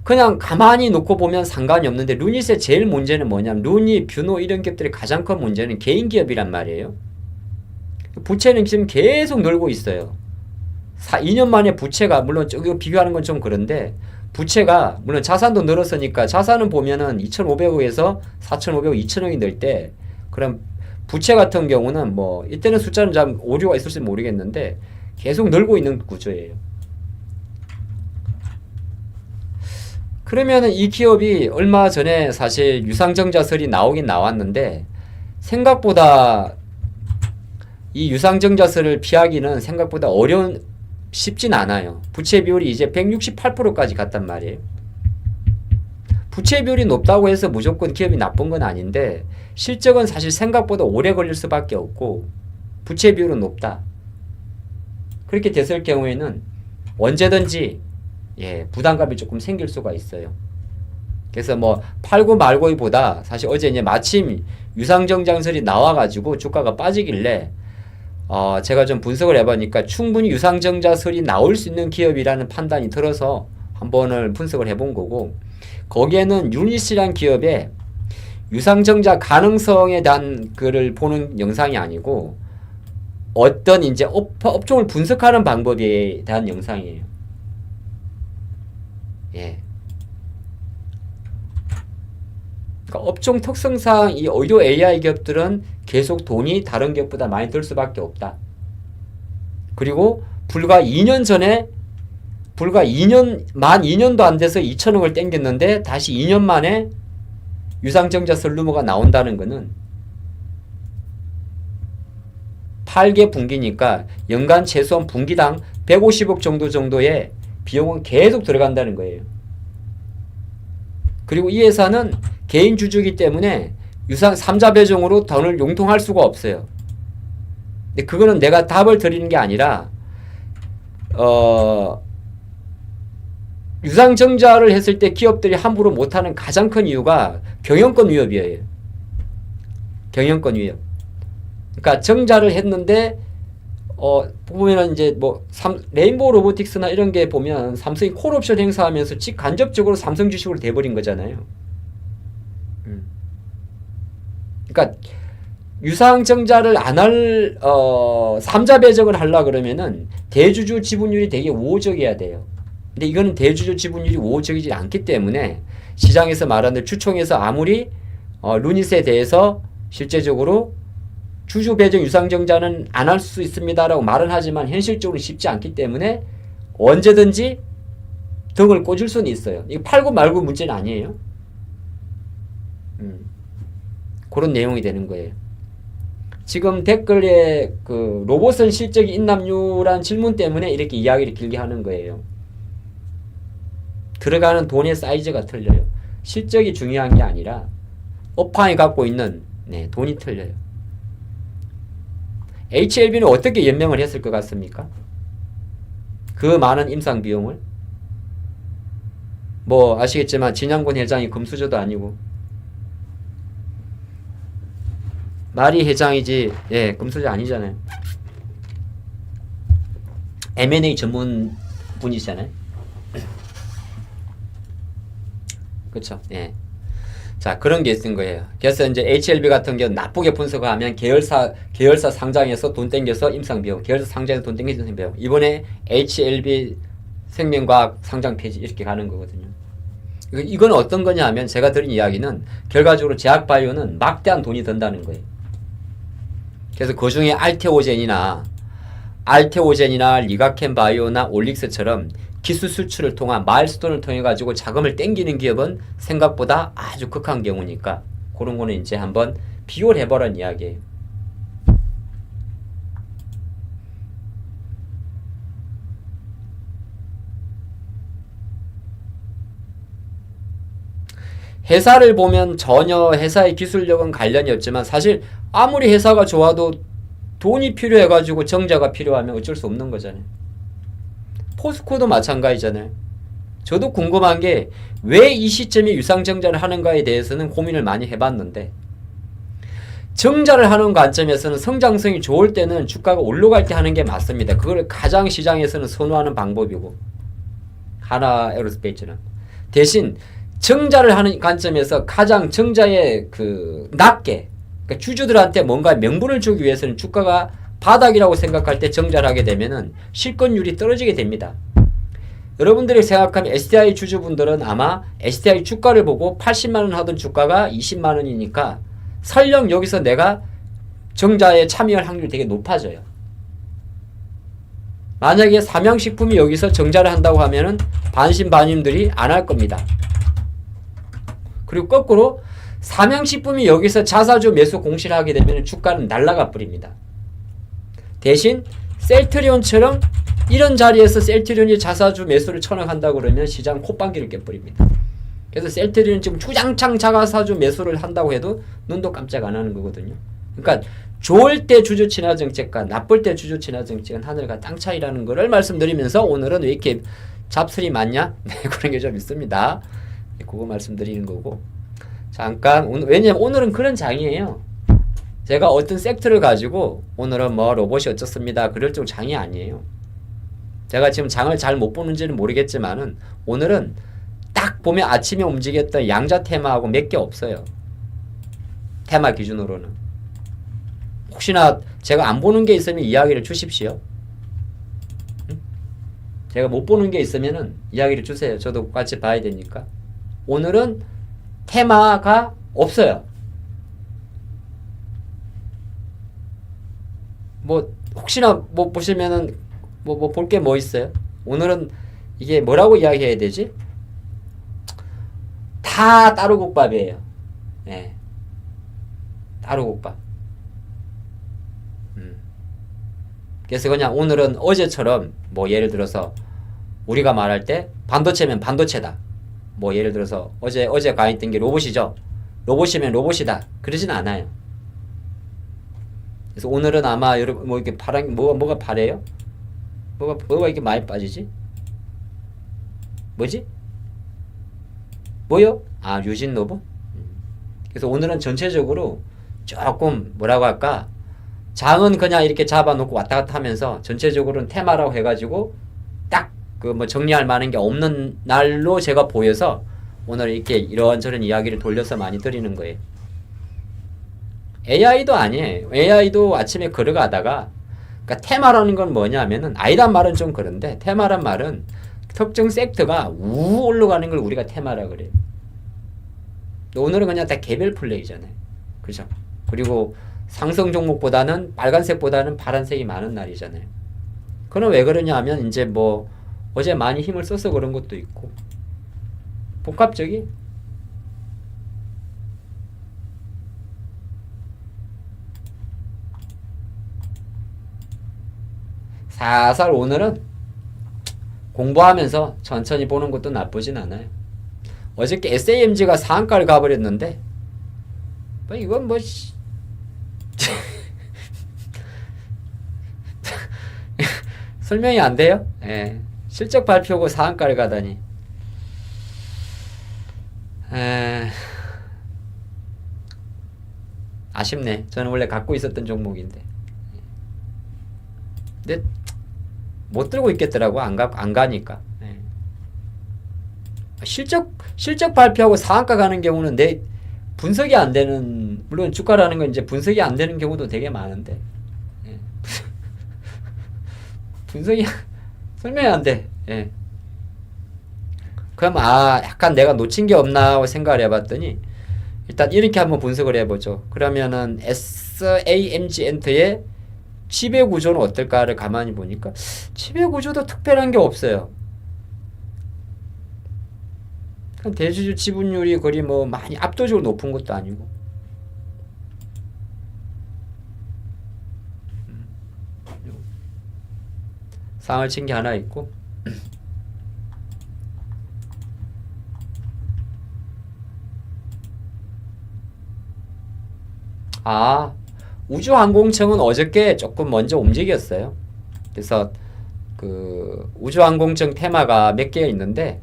그냥 가만히 놓고 보면 상관이 없는데 루닛의 제일 문제는 뭐냐면 루닛, 뷰노 이런 기업들의 가장 큰 문제는 개인 기업이란 말이에요. 부채는 지금 계속 늘고 있어요. 2년 만에 부채가 물론 이거 비교하는 건 좀 그런데 부채가 물론 자산도 늘었으니까 자산은 보면은 2,500억에서 4,500억, 2,000억이 늘 때 그럼 부채 같은 경우는 뭐 이때는 숫자는 좀 오류가 있을지 모르겠는데 계속 늘고 있는 구조예요. 그러면은 이 기업이 얼마 전에 사실 유상증자설이 나오긴 나왔는데 생각보다 이 유상증자설을 피하기는 생각보다 쉽진 않아요. 부채 비율이 이제 168%까지 갔단 말이에요. 부채 비율이 높다고 해서 무조건 기업이 나쁜 건 아닌데 실적은 사실 생각보다 오래 걸릴 수밖에 없고 부채 비율은 높다. 그렇게 됐을 경우에는 언제든지 부담감이 조금 생길 수가 있어요. 그래서 뭐 팔고 말고보다 사실 어제 이제 마침 유상증자설이 나와가지고 주가가 빠지길래 제가 좀 분석을 해보니까 충분히 유상증자설이 나올 수 있는 기업이라는 판단이 들어서 한번을 분석을 해본 거고 거기에는 유닛이란 기업의 유상증자 가능성에 대한 글을 보는 영상이 아니고 어떤 이제 업종을 분석하는 방법에 대한 영상이에요. 그러니까 업종 특성상 이 의료 AI 기업들은 계속 돈이 다른 기업보다 많이 들 수밖에 없다. 그리고 불과 2년 만 2년도 안 돼서 2천억을 땡겼는데 다시 2년 만에 유상증자설 루머가 나온다는 것은 8개 분기니까 연간 최소한 분기당 150억 정도의 비용은 계속 들어간다는 거예요. 그리고 이 회사는 개인 주주이기 때문에 유상 3자 배정으로 돈을 융통할 수가 없어요. 근데 그거는 내가 답을 드리는 게 아니라 유상증자를 했을 때 기업들이 함부로 못하는 가장 큰 이유가 경영권 위협이에요. 경영권 위협. 그러니까 증자를 했는데 보면은 이제 뭐 레인보우 로보틱스나 이런 게 보면 삼성이 콜옵션 행사하면서 간접적으로 삼성 주식으로 돼버린 거잖아요. 그러니까 유상증자를 안 할 3자 배정을 하려 그러면은 대주주 지분율이 되게 우호적이어야 돼요. 근데 이거는 대주주 지분율이 우호적이지 않기 때문에 시장에서 말하는 주총에서 아무리 루닛에 대해서 실제적으로 주주 배정 유상증자는 안 할 수 있습니다라고 말은 하지만 현실적으로 쉽지 않기 때문에 언제든지 등을 꽂을 수는 있어요. 이거 팔고 말고 문제는 아니에요. 그런 내용이 되는 거예요. 지금 댓글에 그 로봇은 실적이 있남유란 질문 때문에 이렇게 이야기를 길게 하는 거예요. 들어가는 돈의 사이즈가 틀려요. 실적이 중요한 게 아니라 업황이 갖고 있는 돈이 틀려요. HLB는 어떻게 연명을 했을 것 같습니까? 그 많은 임상 비용을 뭐 아시겠지만 진양군 회장이 금수저도 아니고 말이 회장이지 예 금수저 아니잖아요. M&A 전문 분이잖아요. 그렇죠. 예. 자 그런 게 있은 거예요. 그래서 이제 HLB 같은 경우 나쁘게 분석하면 계열사 상장해서 돈 땡겨서 임상비용, 계열사 상장해서 돈 땡겨서 임상비용. 이번에 HLB 생명과학 상장 폐지 이렇게 가는 거거든요. 이건 어떤 거냐 하면 제가 들은 이야기는 결과적으로 제약바이오는 막대한 돈이 든다는 거예요. 그래서 그 중에 알테오젠이나 리가켄바이오나 올릭스처럼 기술 수출을 통한 마일스톤을 통해 가지고 자금을 땡기는 기업은 생각보다 아주 극한 경우니까 그런 거는 이제 한번 비교를 해보라는 이야기예요. 회사를 보면 전혀 회사의 기술력은 관련이 없지만 사실 아무리 회사가 좋아도 돈이 필요해가지고 정자가 필요하면 어쩔 수 없는 거잖아요. 포스코도 마찬가지잖아요. 저도 궁금한 게 왜 이 시점에 유상증자를 하는가에 대해서는 고민을 많이 해봤는데 증자를 하는 관점에서는 성장성이 좋을 때는 주가가 올라갈 때 하는 게 맞습니다. 그걸 가장 시장에서는 선호하는 방법이고 하나 에어로스페이스는 대신 증자를 하는 관점에서 가장 증자에 낮게 그러니까 주주들한테 뭔가 명분을 주기 위해서는 주가가 바닥이라고 생각할 때 증자를 하게 되면은 실권율이 떨어지게 됩니다. 여러분들이 생각하면 SDI 주주분들은 아마 SDI 주가를 보고 80만원 하던 주가가 20만원이니까 설령 여기서 내가 증자에 참여할 확률이 되게 높아져요. 만약에 삼양식품이 여기서 증자를 한다고 하면은 반신반의들이 안 할 겁니다. 그리고 거꾸로 삼양식품이 여기서 자사주 매수 공시를 하게 되면 주가는 날아가 버립니다. 대신 셀트리온처럼 이런 자리에서 셀트리온이 자사주 매수를 천억한다고 그러면 시장 콧방귀를 깨버립니다. 그래서 셀트리온 지금 주장창 자사주 매수를 한다고 해도 눈도 깜짝 안 하는 거거든요. 그러니까 좋을 때 주주 친화 정책과 나쁠 때 주주 친화 정책은 하늘과 땅 차이라는 것을 말씀드리면서 오늘은 왜 이렇게 잡설이 많냐? 네, 그런 게 좀 있습니다. 그거 말씀드리는 거고. 잠깐 왜냐면 오늘은 그런 장이에요. 제가 어떤 섹터를 가지고 오늘은 뭐 로봇이 어쩌습니다. 그럴 쪽 장이 아니에요. 제가 지금 장을 잘 못 보는지는 모르겠지만은 오늘은 딱 보면 아침에 움직였던 양자 테마하고 몇 개 없어요. 테마 기준으로는. 혹시나 제가 안 보는 게 있으면 이야기를 주십시오. 응? 제가 못 보는 게 있으면은 이야기를 주세요. 저도 같이 봐야 되니까. 오늘은 테마가 없어요. 뭐 혹시나 뭐 보시면은 뭐 볼 게 뭐 있어요? 오늘은 이게 뭐라고 이야기해야 되지? 다 따로국밥이에요. 네. 따로국밥. 그래서 그냥 오늘은 어제처럼 뭐 예를 들어서 우리가 말할 때 반도체면 반도체다. 뭐 예를 들어서 어제 강의했던 게 로봇이죠. 로봇이면 로봇이다. 그러진 않아요. 그래서 오늘은 아마 여러분 뭐 이렇게 파란 뭐가 파래요? 뭐가 이렇게 많이 빠지지? 뭐지? 뭐요? 아 유진 로봇? 그래서 오늘은 전체적으로 조금 뭐라고 할까? 장은 그냥 이렇게 잡아놓고 왔다 갔다 하면서 전체적으로는 테마라고 해가지고 딱 그 뭐 정리할 만한 게 없는 날로 제가 보여서 오늘 이렇게 이런저런 이야기를 돌려서 많이 드리는 거예요. AI도 아니에요. AI도 아침에 걸어가다가 그러니까 테마라는 건 뭐냐면은 아이란 말은 좀 그런데 테마란 말은 특정 섹터가 우 올라가는 걸 우리가 테마라 그래요. 오늘은 그냥 다 개별 플레이잖아요. 그죠? 그리고 상승 종목보다는 빨간색보다는 파란색이 많은 날이잖아요. 그럼 왜 그러냐 하면 이제 뭐 어제 많이 힘을 써서 그런 것도 있고 복합적이 살살 오늘은 공부하면서 천천히 보는 것도 나쁘진 않아요. 어저께 SAMG가 상한가를 가버렸는데 뭐 이건 뭐 설명이 안 돼요? 예. 실적 발표고 상한가를 가다니 에... 아쉽네. 저는 원래 갖고 있었던 종목인데. 근데 못 들고 있겠더라고. 안 가니까. 예. 실적 발표하고 상한가 가는 경우는 내 분석이 안 되는, 물론 주가라는 건 이제 분석이 안 되는 경우도 되게 많은데. 예. 분석이 설명이 안 돼. 예. 그럼 약간 내가 놓친 게 없나 하고 생각을 해봤더니 일단 이렇게 한번 분석을 해보죠. 그러면은 SAMG 엔터의 지배 구조는 어떨까를 가만히 보니까 지배 구조도 특별한 게 없어요. 대주주 지분율이 거의 뭐 많이 압도적으로 높은 것도 아니고. 상을 친 게 하나 있고. 우주항공청은 어저께 조금 먼저 움직였어요. 그래서 그 우주항공청 테마가 몇 개 있는데,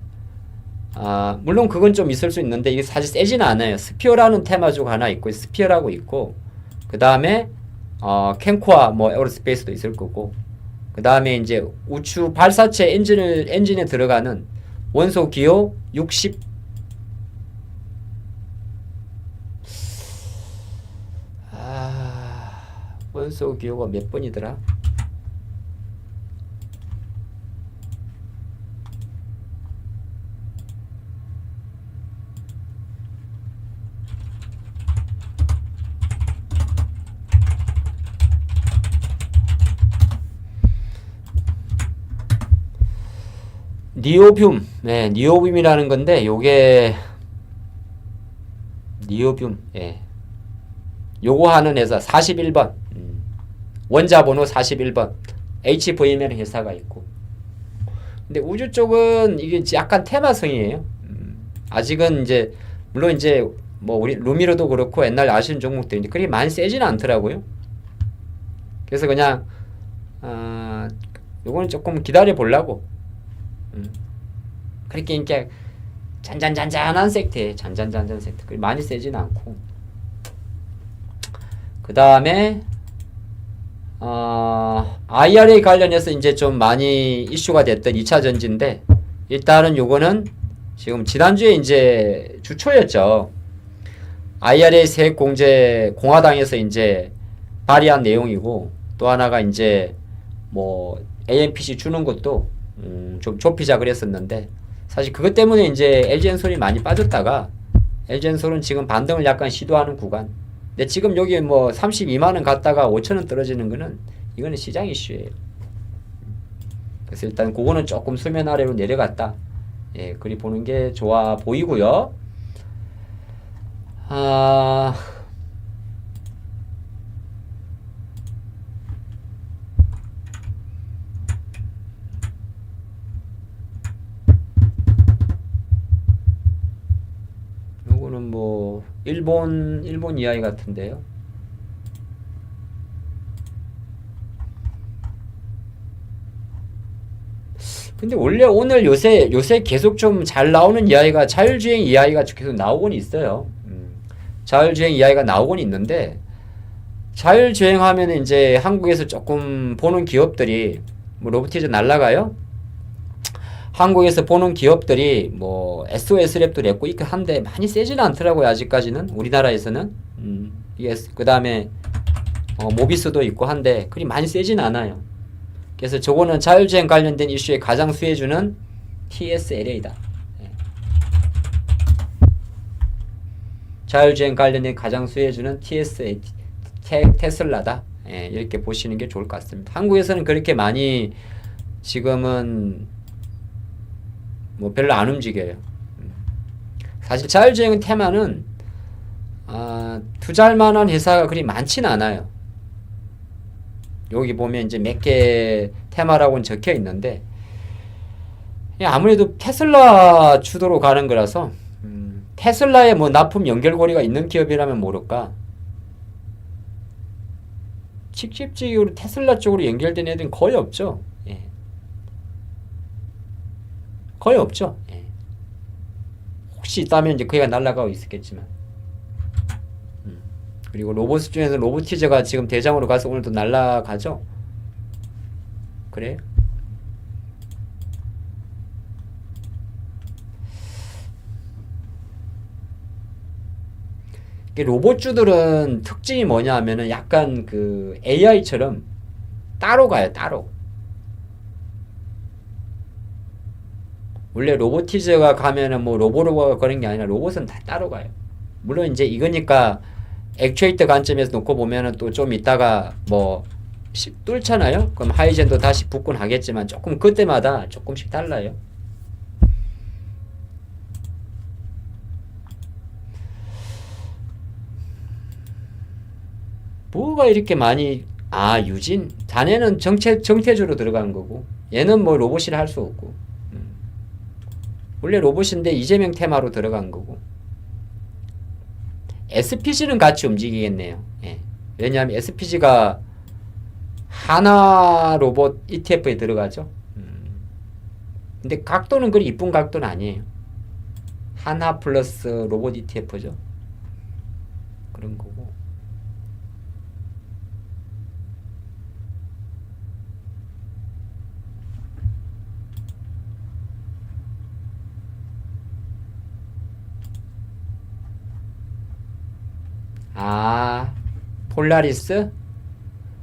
물론 그건 좀 있을 수 있는데 이게 사실 세지는 않아요. 스피어라는 테마주가 하나 있고, 스피어라고 있고, 그 다음에 캠코아 뭐 에어로스페이스도 있을 거고, 그 다음에 이제 우주 발사체 엔진에 들어가는 원소 기호 60 원소 기호가 몇 번이더라? 니오뷴, 네, 니오뷴이라는 건데, 요게 니오뷴, 예, 요거 하는 회사 41번, 원자 번호 41번, HVM이라는 회사가 있고. 근데 우주 쪽은 이게 약간 테마성이에요. 아직은 이제 물론 이제 뭐 우리 루미로도 그렇고 옛날 아시는 종목들이 이제 그리 많이 세지는 않더라고요. 그래서 그냥 요거는 조금 기다려 보려고. 그렇게 이렇게 잔잔잔잔한 섹터에 잔잔잔잔 섹터 그리 많이 세지는 않고. 그 다음에 IRA 관련해서 이제 좀 많이 이슈가 됐던 2차 전지인데, 일단은 요거는 지금 지난주에 이제 주초였죠. IRA 세액 공제 공화당에서 이제 발의한 내용이고, 또 하나가 이제 뭐 AMPC 주는 것도 좀 좁히자 그랬었는데, 사실 그것 때문에 이제 LG엔솔이 많이 빠졌다가 LG엔솔은 지금 반등을 약간 시도하는 구간. 근데 지금 여기 뭐 32만원 갔다가 5천원 떨어지는 거는 이거는 시장 이슈예요. 그래서 일단 그거는 조금 수면 아래로 내려갔다. 예, 그리 보는 게 좋아 보이고요. 요거는 뭐 일본 이하이 같은데요. 근데 원래 오늘 요새 계속 좀 잘 나오는 이하이가 자율주행 이하이가 계속 나오곤 있어요. 자율주행 이하이가 나오곤 있는데, 자율주행 하면 이제 한국에서 조금 보는 기업들이 뭐 로보티즈 날라가요. 한국에서 보는 기업들이 뭐 SOS랩도 냈고 있긴 한데 많이 세지는 않더라고요. 아직까지는 우리나라에서는. 그 다음에 모비스도 있고 한데 그리 많이 세지는 않아요. 그래서 저거는 자율주행 관련된 이슈에 가장 수혜주는 TSLA다. 예. 자율주행 관련된 가장 수혜주는 테슬라다. 예, 이렇게 보시는 게 좋을 것 같습니다. 한국에서는 그렇게 많이 지금은 뭐 별로 안 움직여요. 사실 자율주행 테마는 투자할 만한 회사가 그리 많지는 않아요. 여기 보면 이제 몇 개 테마라고는 적혀 있는데, 아무래도 테슬라 주도로 가는 거라서 테슬라에 뭐 납품 연결고리가 있는 기업이라면 모를까, 직접적으로 테슬라 쪽으로 연결된 애들은 거의 없죠. 예. 거의 없죠. 예. 로봇이 있다면 이제 그애가 날아가고 있었겠지만. 그리고 로봇 중에서 로보티즈가 지금 대장으로 가서 오늘도 날아가죠? 그래요? 로봇주들은 특징이 뭐냐 하면은 약간 그 AI처럼 따로 가요, 따로. 원래 로보티즈가 가면은 뭐 로보로가 그런 게 아니라 로봇은 다 따로 가요. 물론 이제 이거니까 액추에이터 관점에서 놓고 보면은 또 좀 있다가 뭐 뚫잖아요? 그럼 하이젠도 다시 붙곤 하겠지만 조금 그때마다 조금씩 달라요. 뭐가 이렇게 많이 유진? 자네는 정태주로 들어간 거고 얘는 뭐 로봇이라 할 수 없고 원래 로봇인데 이재명 테마로 들어간 거고 SPG는 같이 움직이겠네요. 예. 왜냐하면 SPG가 하나 로봇 ETF에 들어가죠. 근데 각도는 그리 이쁜 각도는 아니에요. 하나 플러스 로봇 ETF죠. 그런 거고. 폴라리스?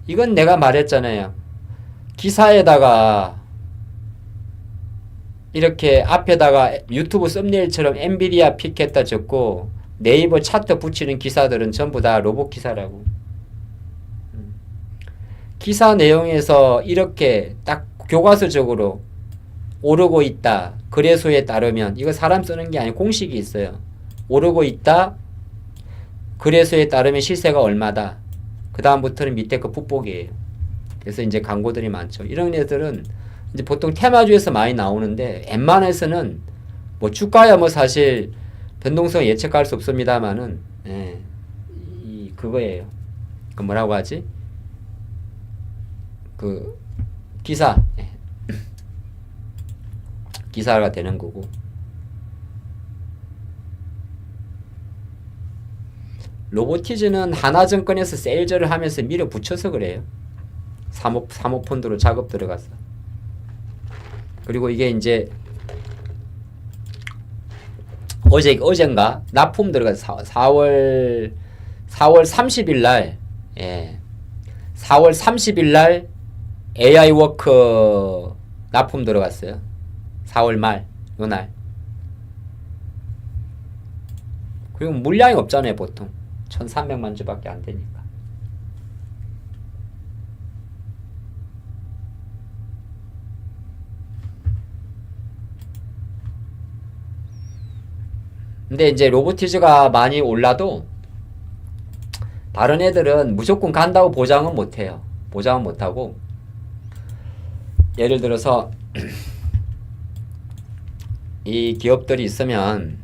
이건 내가 말했잖아요. 기사에다가 이렇게 앞에다가 유튜브 썸네일처럼 엔비디아 픽했다 적고 네이버 차트 붙이는 기사들은 전부 다 로봇 기사라고. 기사 내용에서 이렇게 딱 교과서적으로 오르고 있다. 거래소에 따르면 이거 사람 쓰는 게 아니고 공식이 있어요. 오르고 있다. 거래소에 따르면 시세가 얼마다. 그 다음부터는 밑에 거 풋복이에요. 그래서 이제 광고들이 많죠. 이런 애들은 이제 보통 테마주에서 많이 나오는데 웬만해서는 뭐 주가야 뭐 사실 변동성 예측할 수 없습니다만은 그거예요. 그 뭐라고 하지? 그 기사 기사가 되는 거고. 로보티즈는 하나증권에서 세일즈를 하면서 밀어붙여서 그래요. 사모펀드로 작업 들어갔어. 그리고 이게 이제 어젠가 납품 들어갔어. 4월 30일 날 4월 30일 날 AI 워크 납품 들어갔어요. 4월 말 요날. 그리고 물량이 없잖아요. 보통 1300만 주밖에 안 되니까. 근데 이제 로보티즈가 많이 올라도 다른 애들은 무조건 간다고 보장은 못해요. 보장은 못하고 예를 들어서 이 기업들이 있으면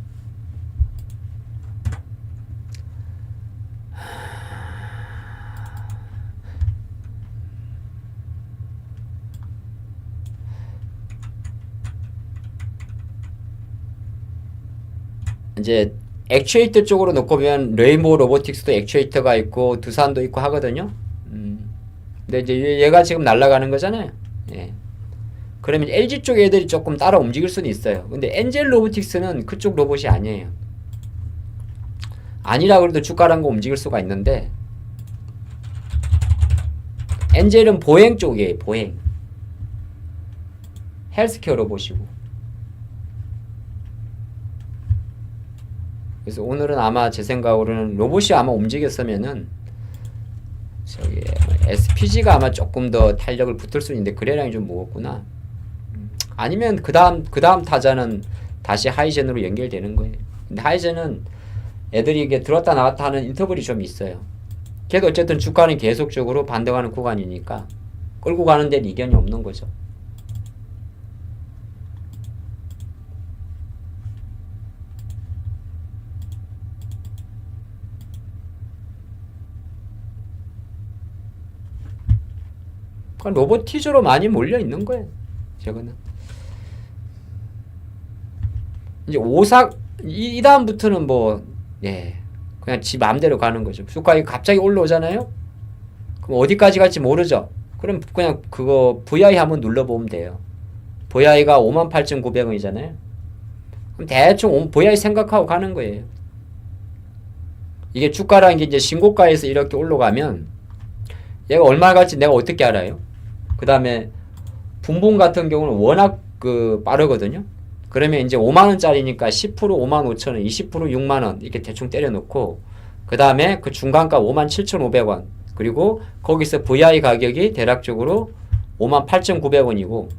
이제 액추에이터 쪽으로 놓고 보면 레인보우 로보틱스도 액추에이터가 있고 두산도 있고 하거든요. 근데 이제 얘가 지금 날아가는 거잖아요. 예. 그러면 LG 쪽 애들이 조금 따라 움직일 수는 있어요. 근데 엔젤 로보틱스는 그쪽 로봇이 아니에요. 아니라 그래도 주가란 거 움직일 수가 있는데 엔젤은 보행 쪽이에요. 보행. 헬스케어 로봇이고. 그래서 오늘은 아마 제 생각으로는 로봇이 아마 움직였으면은 저기 SPG가 아마 조금 더 탄력을 붙을 수 있는데 거래량이 좀 무겁구나. 아니면 그 다음 타자는 다시 하이젠으로 연결되는 거예요. 근데 하이젠은 애들이 이게 들었다 나왔다 하는 인터벌이 좀 있어요. 걔도 어쨌든 주가는 계속적으로 반등하는 구간이니까 끌고 가는 데는 이견이 없는 거죠. 로보티즈로 많이 몰려 있는 거예요. 저거는 이제 이 다음부터는 뭐 예, 그냥 지 마음대로 가는 거죠. 주가가 갑자기 올라오잖아요. 그럼 어디까지 갈지 모르죠. 그럼 그냥 그거 VI 한번 눌러보면 돼요. VI가 58,900원이잖아요. 그럼 대충 VI 생각하고 가는 거예요. 이게 주가라는 게 이제 신고가에서 이렇게 올라가면 얘가 얼마 갈지 내가 어떻게 알아요? 그 다음에 분봉 같은 경우는 워낙 빠르거든요. 그러면 이제 5만원짜리니까 10% 55,000원, 20% 6만원 이렇게 대충 때려놓고 그 다음에 그 중간가 57,500원 그리고 거기서 VI 가격이 대략적으로 58,900원이고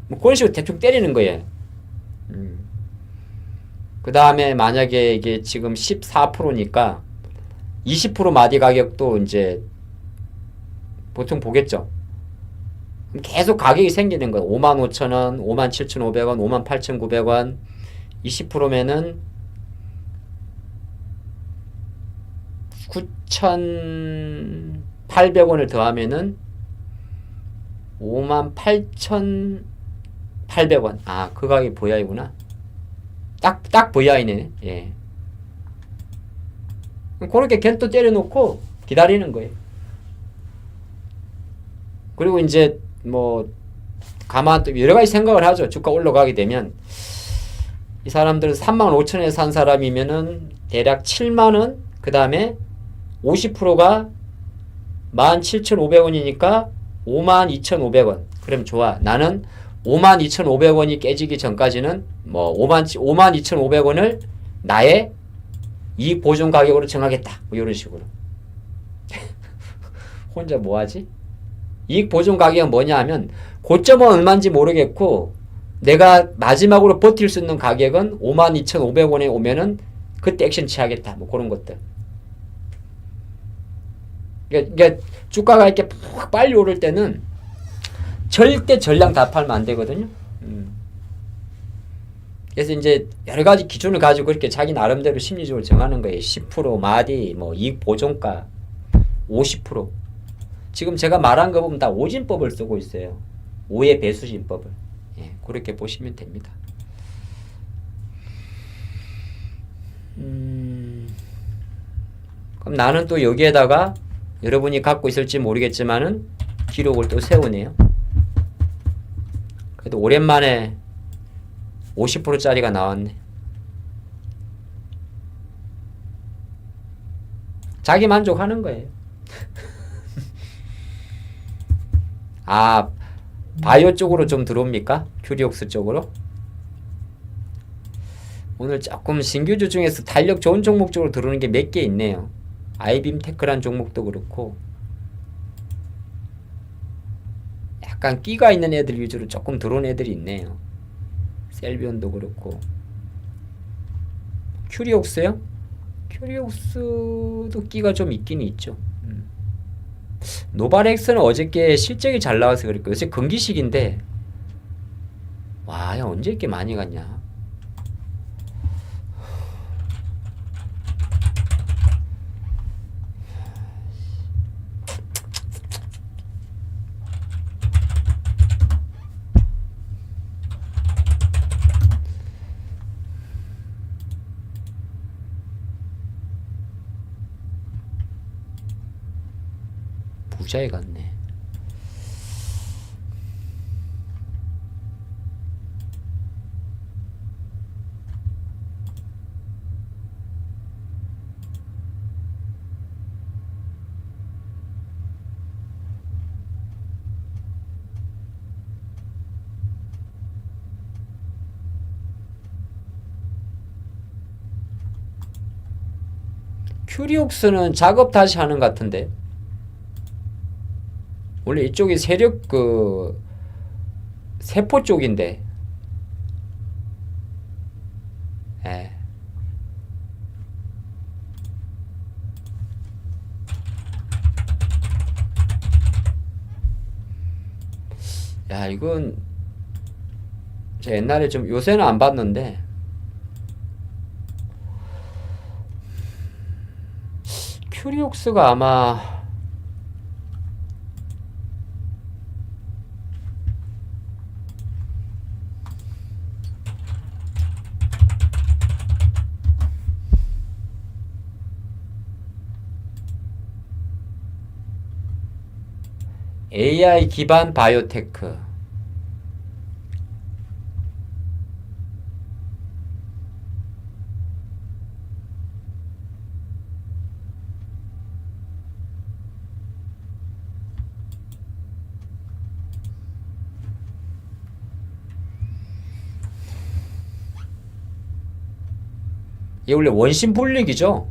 뭐 그런 식으로 대충 때리는 거예요. 그 다음에 만약에 이게 지금 14%니까 20% 마디 가격도 이제 보통 보겠죠. 계속 가격이 생기는 거예요. 55,000원, 57,500원, 58,900원 20%면은 9,800원을 더하면은 58,800원. 아, 그 가격이 VI구나. 딱 VI네. 예. 그렇게 걔를 또 때려놓고 기다리는 거예요. 그리고 이제 뭐 가만 또 여러 가지 생각을 하죠. 주가 올라가게 되면 이 사람들은 35,000원에 산 사람이면은 대략 7만원 그 다음에 50%가 17,500원이니까 52,500원. 그럼 좋아. 나는 52,500원이 깨지기 전까지는 뭐 52,500원을 나의 이익 보존 가격으로 정하겠다. 뭐 이런 식으로. 혼자 뭐 하지? 이익 보존 가격은 뭐냐 하면 고점은 얼마인지 모르겠고 내가 마지막으로 버틸 수 있는 가격은 52,500원에 오면은 그때 액션 취하겠다. 뭐 그런 것들. 그러니까 주가가 이렇게 푹 빨리 오를 때는 절대 전량 다 팔면 안 되거든요. 그래서 이제 여러 가지 기준을 가지고 그렇게 자기 나름대로 심리적으로 정하는 거예요. 10% 마디, 뭐 이익 보존가, 50%. 지금 제가 말한 거 보면 다 오진법을 쓰고 있어요. 5의 배수진법을. 예, 그렇게 보시면 됩니다. 그럼 나는 또 여기에다가 여러분이 갖고 있을지 모르겠지만은 기록을 또 세우네요. 그래도 오랜만에 50%짜리가 나왔네. 자기 만족하는 거예요. 아, 바이오 쪽으로 좀 들어옵니까? 큐리옥스 쪽으로? 오늘 조금 신규주 중에서 탄력 좋은 종목 쪽으로 들어오는 게 몇 개 있네요. 아이빔테크란 종목도 그렇고 약간 끼가 있는 애들 위주로 조금 들어온 애들이 있네요. 셀비온도 그렇고. 큐리옥스요? 큐리옥스도 끼가 좀 있긴 있죠. 노바렉스는 어저께 실적이 잘 나와서 그랬고 요새 금기식인데 와, 야, 언제 이렇게 많이 갔냐. 부자에 갔네. 큐리옥스는 작업 다시 하는 것 같은데. 원래 이쪽이 세력 세포 쪽인데. 예. 야, 이건 제가 옛날에 좀 요새는 안 봤는데 큐리옥스가 아마 AI 기반 바이오테크. 이게 원래 원심 분리기죠.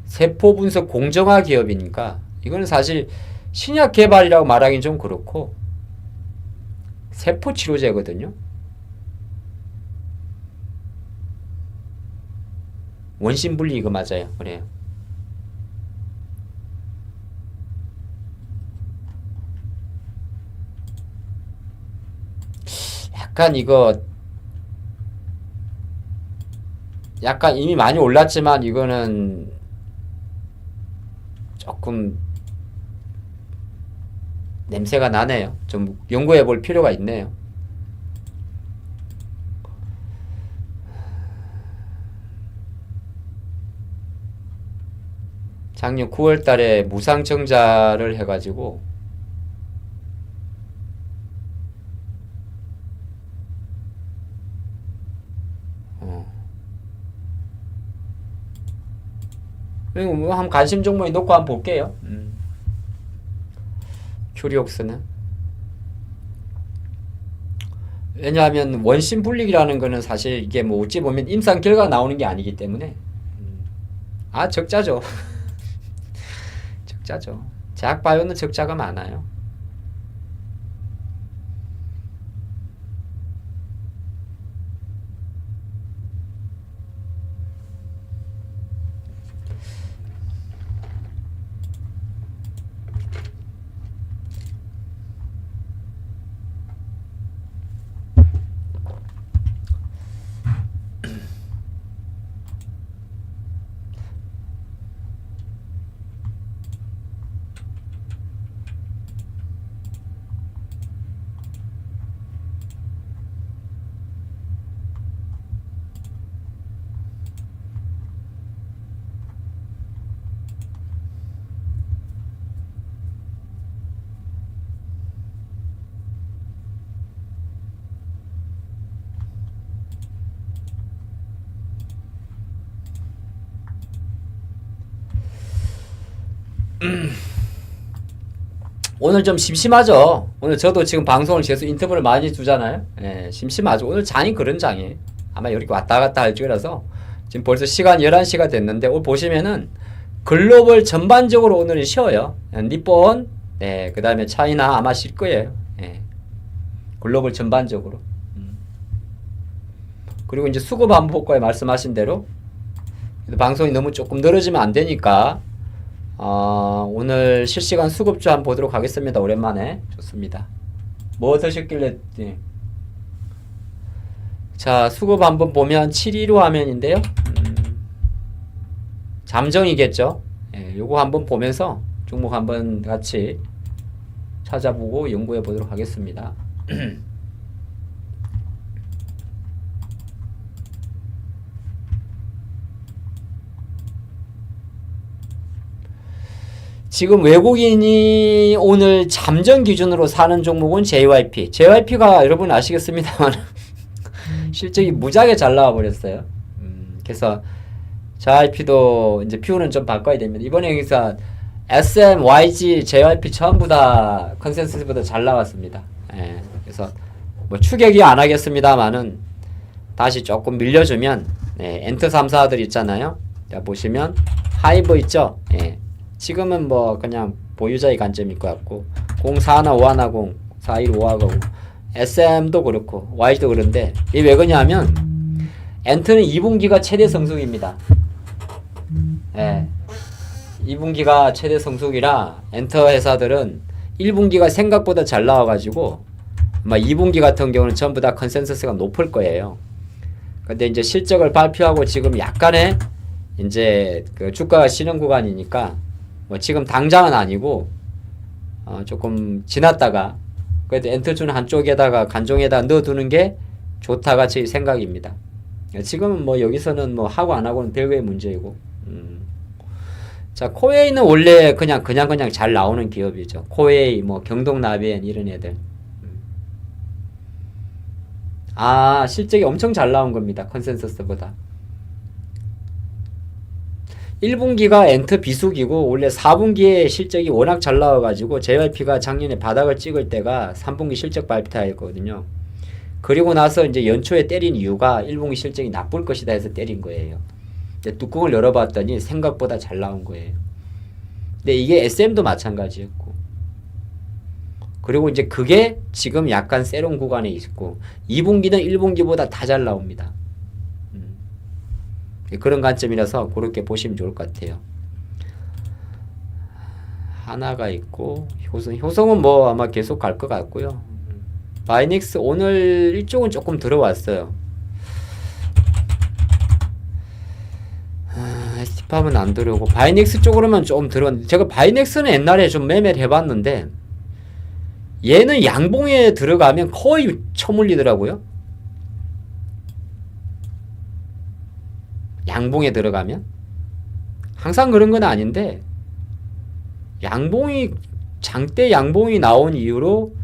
세포 분석 공정화 기업이니까 이거는 사실 신약 개발이라고 말하기는 좀 그렇고 세포 치료제거든요. 원심 분리 이거 맞아요. 그래요. 약간 이거 약간 이미 많이 올랐지만 이거는 조금 냄새가 나네요. 좀 연구해 볼 필요가 있네요. 작년 9월 달에 무상증자를 해가지고 뭐 한 관심 종목에 놓고 한번 볼게요. 큐리옥스는 왜냐하면 원심 분리기라는 거는 사실 이게 뭐 어찌 보면 임상 결과가 나오는 게 아니기 때문에 적자죠. 적자죠. 제약바이오는 적자가 많아요. 오늘 좀 심심하죠. 오늘 저도 지금 방송을 계속 인터벌을 많이 두잖아요. 예, 심심하죠. 오늘 장이 그런 장이에요. 아마 이렇게 왔다 갔다 할 줄이라서 지금 벌써 시간 11시가 됐는데 오늘 보시면은 글로벌 전반적으로 오늘은 쉬어요. 니폰, 네, 그 다음에 차이나 아마 쉴 거예요. 예, 글로벌 전반적으로. 그리고 이제 수급 반복과에 말씀하신 대로 방송이 너무 조금 늘어지면 안 되니까 오늘 실시간 수급주 한번 보도록 하겠습니다. 오랜만에. 좋습니다. 뭐 드셨길래, 네. 자, 수급 한번 보면 715 화면인데요. 잠정이겠죠. 예, 요거 한번 보면서 종목 한번 같이 찾아보고 연구해 보도록 하겠습니다. 지금 외국인이 오늘 잠정 기준으로 사는 종목은 JYP. JYP가 여러분 아시겠습니다만 실적이 무지하게 잘 나와 버렸어요. 그래서 JYP도 이제 퓨는 좀 바꿔야 됩니다. 이번에 여기서 SM, YG, JYP 전부 다 컨센서스보다 잘 나왔습니다. 예, 그래서 뭐 추격이 안 하겠습니다만은 다시 조금 밀려주면 엔터 3사들 있잖아요. 자, 보시면 하이브 있죠. 예. 지금은 뭐 그냥 보유자의 관점일 것 같고 04하나 5150 41 5하고 SM도 그렇고 YG도 그런데 이게 왜 그러냐면 엔트는 2분기가 최대 성숙입니다. 예. 2분기가 최대 성숙이라 엔터 회사들은 1분기가 생각보다 잘 나와가지고 아마 2분기 같은 경우는 전부 다 컨센서스가 높을 거예요. 근데 이제 실적을 발표하고 지금 약간의 이제 그 주가가 쉬는 구간이니까 뭐 지금 당장은 아니고 조금 지났다가 그래도 엔터주는 한쪽에다가 간종에다 넣어두는 게 좋다가 제 생각입니다. 지금은 뭐 여기서는 뭐 하고 안 하고는 별개의 문제이고 자, 코웨이는 원래 그냥 잘 나오는 기업이죠. 코웨이, 뭐 경동나비엔 이런 애들. 아, 실적이 엄청 잘 나온 겁니다. 컨센서스보다. 1분기가 엔트 비수기고 원래 4분기에 실적이 워낙 잘 나와가지고 JYP가 작년에 바닥을 찍을 때가 3분기 실적 발표였거든요. 그리고 나서 이제 연초에 때린 이유가 1분기 실적이 나쁠 것이다 해서 때린 거예요. 근데 뚜껑을 열어봤더니 생각보다 잘 나온 거예요. 근데 이게 SM도 마찬가지였고. 그리고 이제 그게 지금 약간 세론 구간에 있고 2분기는 1분기보다 다 잘 나옵니다. 그런 관점이라서 그렇게 보시면 좋을 것 같아요. 하나가 있고 효성은 뭐 아마 계속 갈 것 같고요. 바이넥스 오늘 이쪽은 조금 들어왔어요. ST팜은 안 들어오고 바이넥스 쪽으로만 좀 들어왔는데 제가 바이넥스는 옛날에 좀 매매를 해봤는데 얘는 양봉에 들어가면 거의 처물리더라고요. 양봉에 들어가면 항상 그런 건 아닌데 양봉이 장대 양봉이 나온 이후로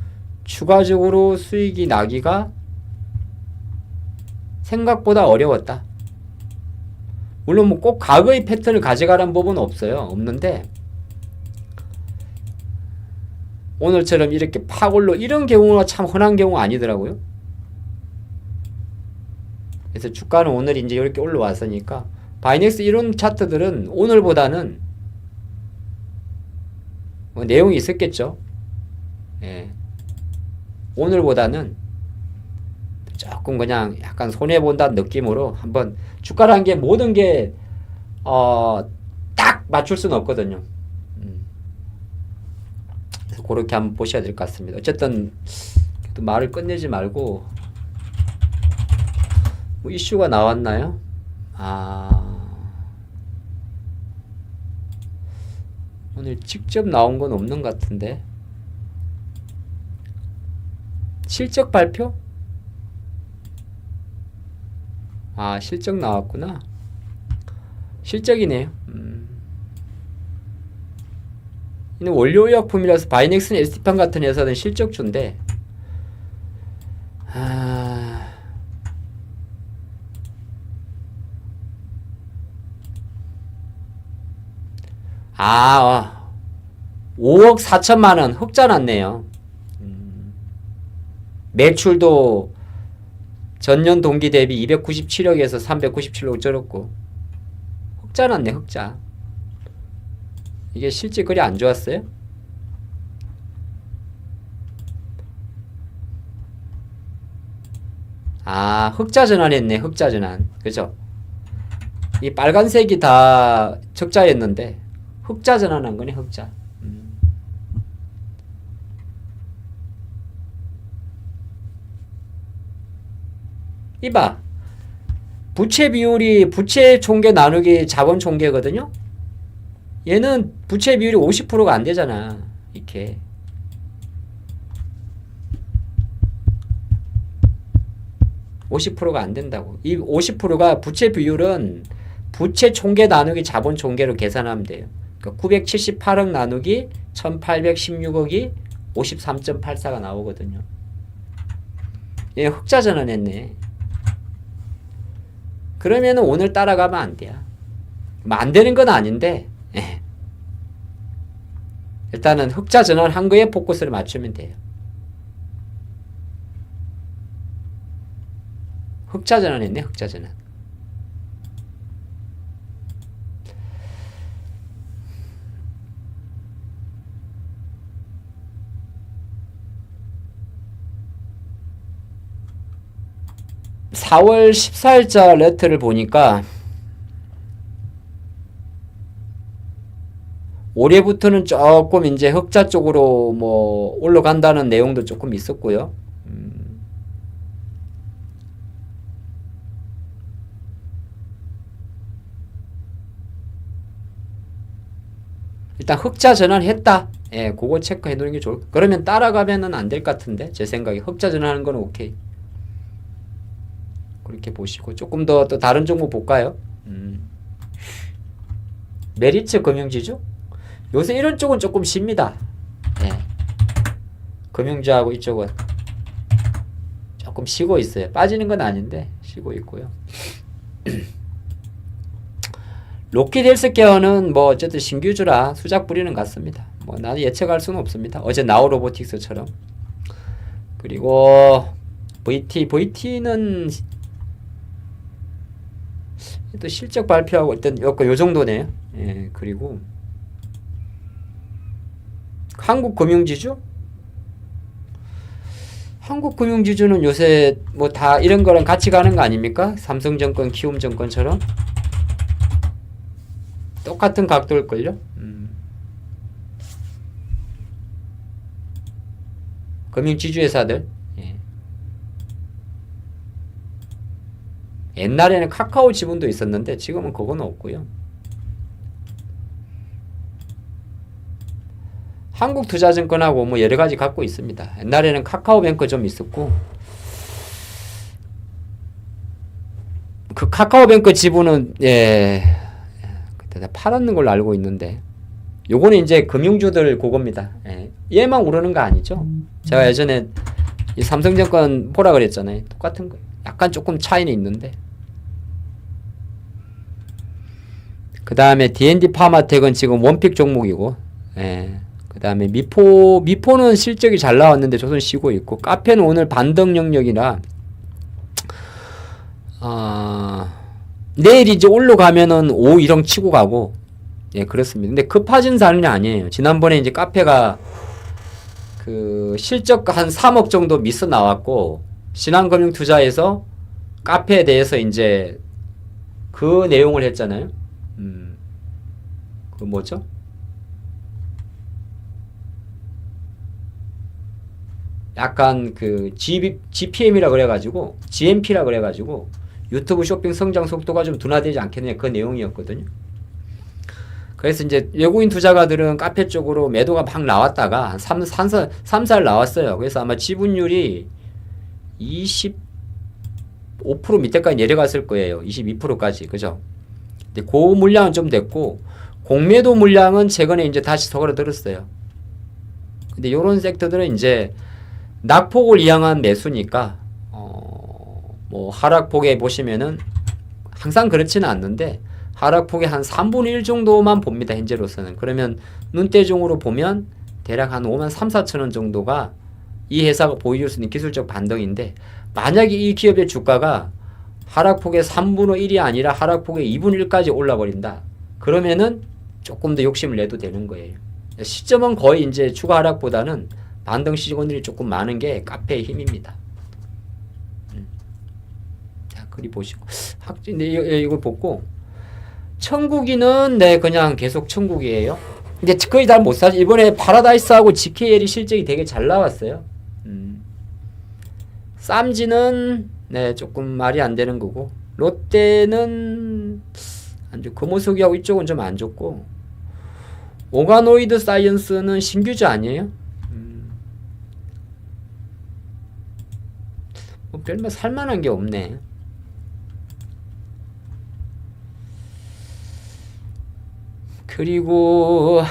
추가적으로 수익이 나기가 생각보다 어려웠다. 물론 뭐 꼭 과거의 패턴을 가져가라는 법은 없는데 오늘처럼 이렇게 팍 올라 이런 경우가 참 흔한 경우가 아니더라고요. 그래서 주가는 오늘 이제 이렇게 올라왔으니까 바이넥스 이런 차트들은 오늘보다는 뭐 내용이 있었겠죠. 예. 오늘보다는 조금 그냥 약간 손해본다는 느낌으로 한번 주가라는 게 모든 게 딱 맞출 수는 없거든요. 그래서 그렇게 한번 보셔야 될 것 같습니다. 어쨌든 말을 끝내지 말고 뭐 이슈가 나왔나요? 오늘 직접 나온 건 없는 것 같은데 실적 발표? 실적 나왔구나. 실적이네요. 이는 원료의약품이라서 바이넥스는 ST팜 같은 회사는 실적주인데 아, 5억 4천만원 흑자 났네요. 매출도 전년 동기 대비 297억에서 397억 줄었고 흑자 났네. 흑자. 이게 실제 그리 안 좋았어요? 흑자 전환했네. 흑자 전환. 그죠? 이 빨간색이 다 적자였는데 흑자 전환한 거네. 흑자. 이봐. 부채 비율이 부채 총계 나누기 자본 총계거든요. 얘는 부채 비율이 50%가 안 되잖아. 이렇게. (50%가) 안 된다고. 이 50%가 부채 비율은 부채 총계 나누기 자본 총계로 계산하면 돼요. 그러니까 978억 나누기 1816억이 53.84가 나오거든요. 얘 흑자 전환했네. 그러면은 오늘 따라가면 안 돼요. 안 되는 건 아닌데 일단은 흑자 전환한 거에 포커스를 맞추면 돼요. 흑자 전환했네. 흑자 전환. (4월 14일자) 레터를 보니까 올해부터는 조금 이제 흑자 쪽으로 뭐 올라간다는 내용도 조금 있었고요. 일단 흑자 전환했다. 예, 그거 체크해 놓는 게 좋을. 그러면 따라가면은 안 될 것 같은데 제 생각에 흑자 전환하는 건 오케이. 그렇게 보시고 조금 더 또 다른 종목 볼까요? 메리츠 금융지주? 요새 이런 쪽은 조금 쉽니다. 예. 금융주하고 이쪽은 조금 쉬고 있어요. 빠지는 건 아닌데 쉬고 있고요. 로키드 헬스케어는 뭐 어쨌든 신규주라 수작 부리는 것 같습니다. 뭐 나는 예측할 수는 없습니다. 어제 나우로보틱스처럼. 그리고 VT는 또 실적 발표하고 일단 요 정도네요. 예, 그리고 한국금융지주? 한국금융지주는 요새 뭐 다 이런 거랑 같이 가는 거 아닙니까? 삼성증권, 키움증권처럼 똑같은 각도일걸요? 금융지주 회사들. 예. 옛날에는 카카오 지분도 있었는데 지금은 그건 없고요. 한국투자증권하고 뭐 여러 가지 갖고 있습니다. 옛날에는 카카오뱅크 좀 있었고, 그 카카오뱅크 지분은 그때 다 팔았는 걸로 알고 있는데, 요거는 이제 금융주들 그겁니다. 예. 얘만 오르는 거 아니죠? 제가 예전에 이 삼성증권 보라 그랬잖아요. 똑같은 거. 약간 조금 차이는 있는데. 그 다음에 D&D 파마텍은 지금 원픽 종목이고, 예. 그 다음에 미포는 실적이 잘 나왔는데 조선 쉬고 있고, 카페는 오늘 반등 영역이라 내일 이제 올라가면은 5일형 치고 가고, 예, 그렇습니다. 근데 급하진 사안이 아니에요. 지난번에 이제 카페가 그 실적 한 3억 정도 미스 나왔고, 신한금융투자에서 카페에 대해서 이제 그 내용을 했잖아요. 그 뭐죠? 약간 그 GPM이라 그래가지고 GMP라 그래가지고 유튜브 쇼핑 성장 속도가 좀 둔화되지 않겠느냐, 그 내용이었거든요. 그래서 이제 외국인 투자가들은 카페 쪽으로 매도가 막 나왔다가 한 3살 나왔어요. 그래서 아마 지분율이 25% 밑에까지 내려갔을 거예요. 22%까지. 그죠? 근데 그 물량은 좀 됐고, 공매도 물량은 최근에 이제 다시 서글어들었어요. 근데 요런 섹터들은 이제 낙폭을 이용한 매수니까, 뭐 하락폭에 보시면은 항상 그렇지는 않는데, 하락폭의 한 3분의 1 정도만 봅니다. 현재로서는. 그러면 눈대중으로 보면 대략 한 5만 3, 4천 원 정도가 이 회사가 보여줄 수 있는 기술적 반등인데, 만약에 이 기업의 주가가 하락폭의 3분의 1이 아니라 하락폭의 2분의 1까지 올라버린다. 그러면은 조금 더 욕심을 내도 되는 거예요. 시점은 거의 이제 추가 하락보다는 반등 시권들이 조금 많은 게 카페의 힘입니다. 자, 그리 보시고. 이걸 보고. 청국이는 그냥 계속 청국이에요. 근데 거의 다 못 사죠. 이번에 파라다이스하고 GKL이 실적이 되게 잘 나왔어요. 쌈지는 조금 말이 안 되는 거고, 롯데는 안 좋고, 금호석이하고 이쪽은 좀 안 좋고, 오가노이드 사이언스는 신규주 아니에요? 뭐 별로 살만한 게 없네. 그리고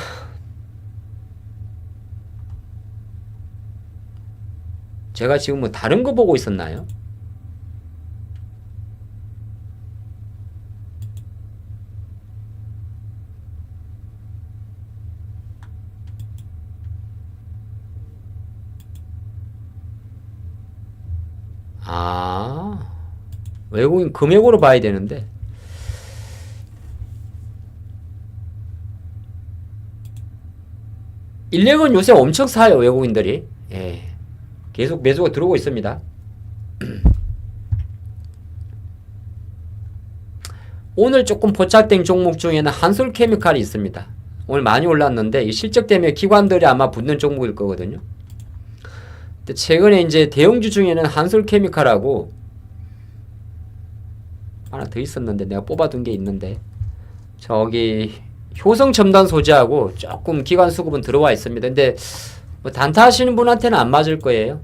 제가 지금 뭐 다른 거 보고 있었나요? 외국인 금액으로 봐야 되는데, 인력은 요새 엄청 사요. 외국인들이. 예. 계속 매수가 들어오고 있습니다. 오늘 조금 포착된 종목 중에는 한솔케미칼이 있습니다. 오늘 많이 올랐는데 이 실적 때문에 기관들이 아마 붙는 종목일 거거든요. 근데 최근에 이제 대형주 중에는 한솔케미칼하고 하나 더 있었는데 내가 뽑아둔 게 있는데, 저기 효성 첨단 소재하고 조금 기관 수급은 들어와 있습니다. 근데 뭐 단타 하시는 분한테는 안 맞을 거예요.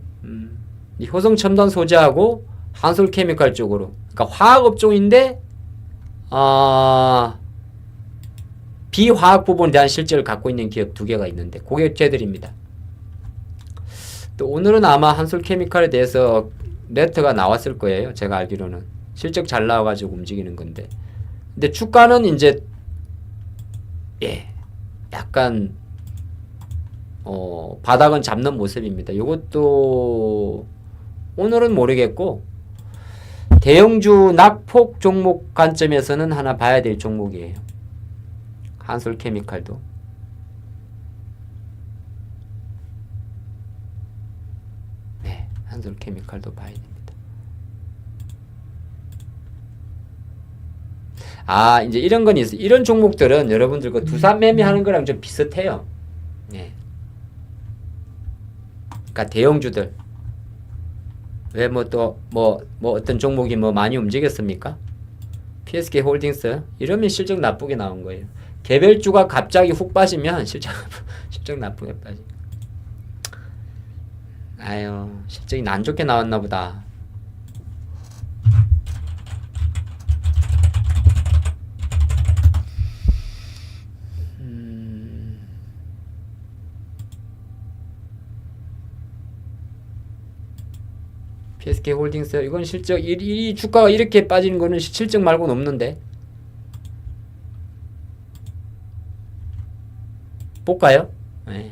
이 효성 첨단 소재하고 한솔케미칼 쪽으로, 그러니까 화학 업종인데 비화학 부분에 대한 실적을 갖고 있는 기업 두 개가 있는데 그게 쟤들입니다. 또 오늘은 아마 한솔케미칼에 대해서 레터가 나왔을 거예요. 제가 알기로는 실적 잘 나와가지고 움직이는 건데, 근데 주가는 이제 약간 바닥은 잡는 모습입니다. 이것도 오늘은 모르겠고 대형주 낙폭 종목 관점에서는 하나 봐야 될 종목이에요. 한솔케미칼도. 네, 한솔케미칼도 봐야 됩니다. 아, 이제 이런 건 있어요. 이런 종목들은 여러분들 그 두산 매매하는 거랑 좀 비슷해요. 네. 그러니까 대형주들. 왜 뭐 또 뭐 어떤 종목이 뭐 많이 움직였습니까? PSK 홀딩스 이러면 실적 나쁘게 나온 거예요. 개별주가 갑자기 훅 빠지면 실적 나쁘게 빠지. 아유, 실적이 안 좋게 나왔나 보다. PSK 홀딩스 이건 실적 이 주가가 이렇게 빠지는 거는 실적 말고는 없는데. 볼까요? 네.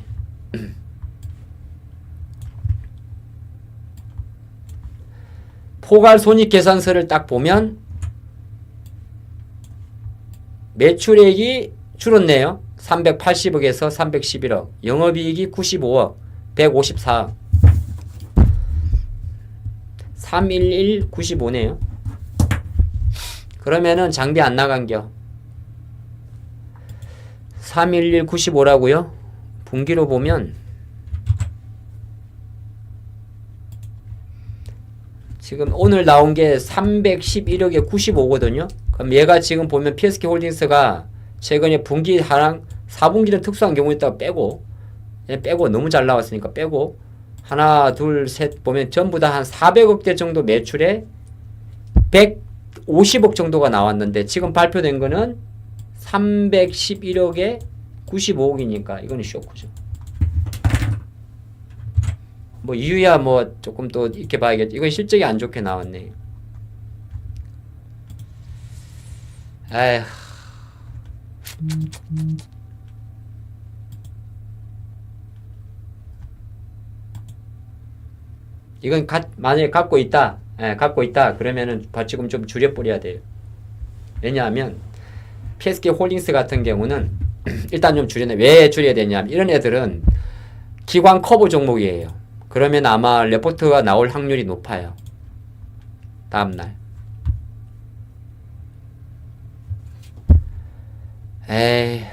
포괄 손익계산서를 딱 보면 매출액이 줄었네요. 380억에서 311억, 영업이익이 95억, 154억. 311, 95네요. 그러면은 장비 안 나간겨. 311, 95라고요? 분기로 보면 지금 오늘 나온 게 311억에 95거든요. 그럼 얘가 지금 보면 PSK 홀딩스가 최근에 분기 하락, 4분기는 특수한 경우 있다가 빼고 너무 잘 나왔으니까 빼고 하나, 둘, 셋 보면 전부 다 한 400억대 정도 매출에 150억 정도가 나왔는데 지금 발표된 거는 311억에 95억이니까 이거는 쇼크죠. 뭐 이유야 뭐 조금 또 이렇게 봐야겠지. 이건 실적이 안 좋게 나왔네. 에휴. 이건 만약에 갖고 있다, 그러면은 지금 좀 줄여버려야 돼요. 왜냐하면 PSK 홀딩스 같은 경우는 일단 좀 줄여내. 왜 줄여야 되냐면 이런 애들은 기관 커버 종목이에요. 그러면 아마 레포트가 나올 확률이 높아요. 다음날. 에이.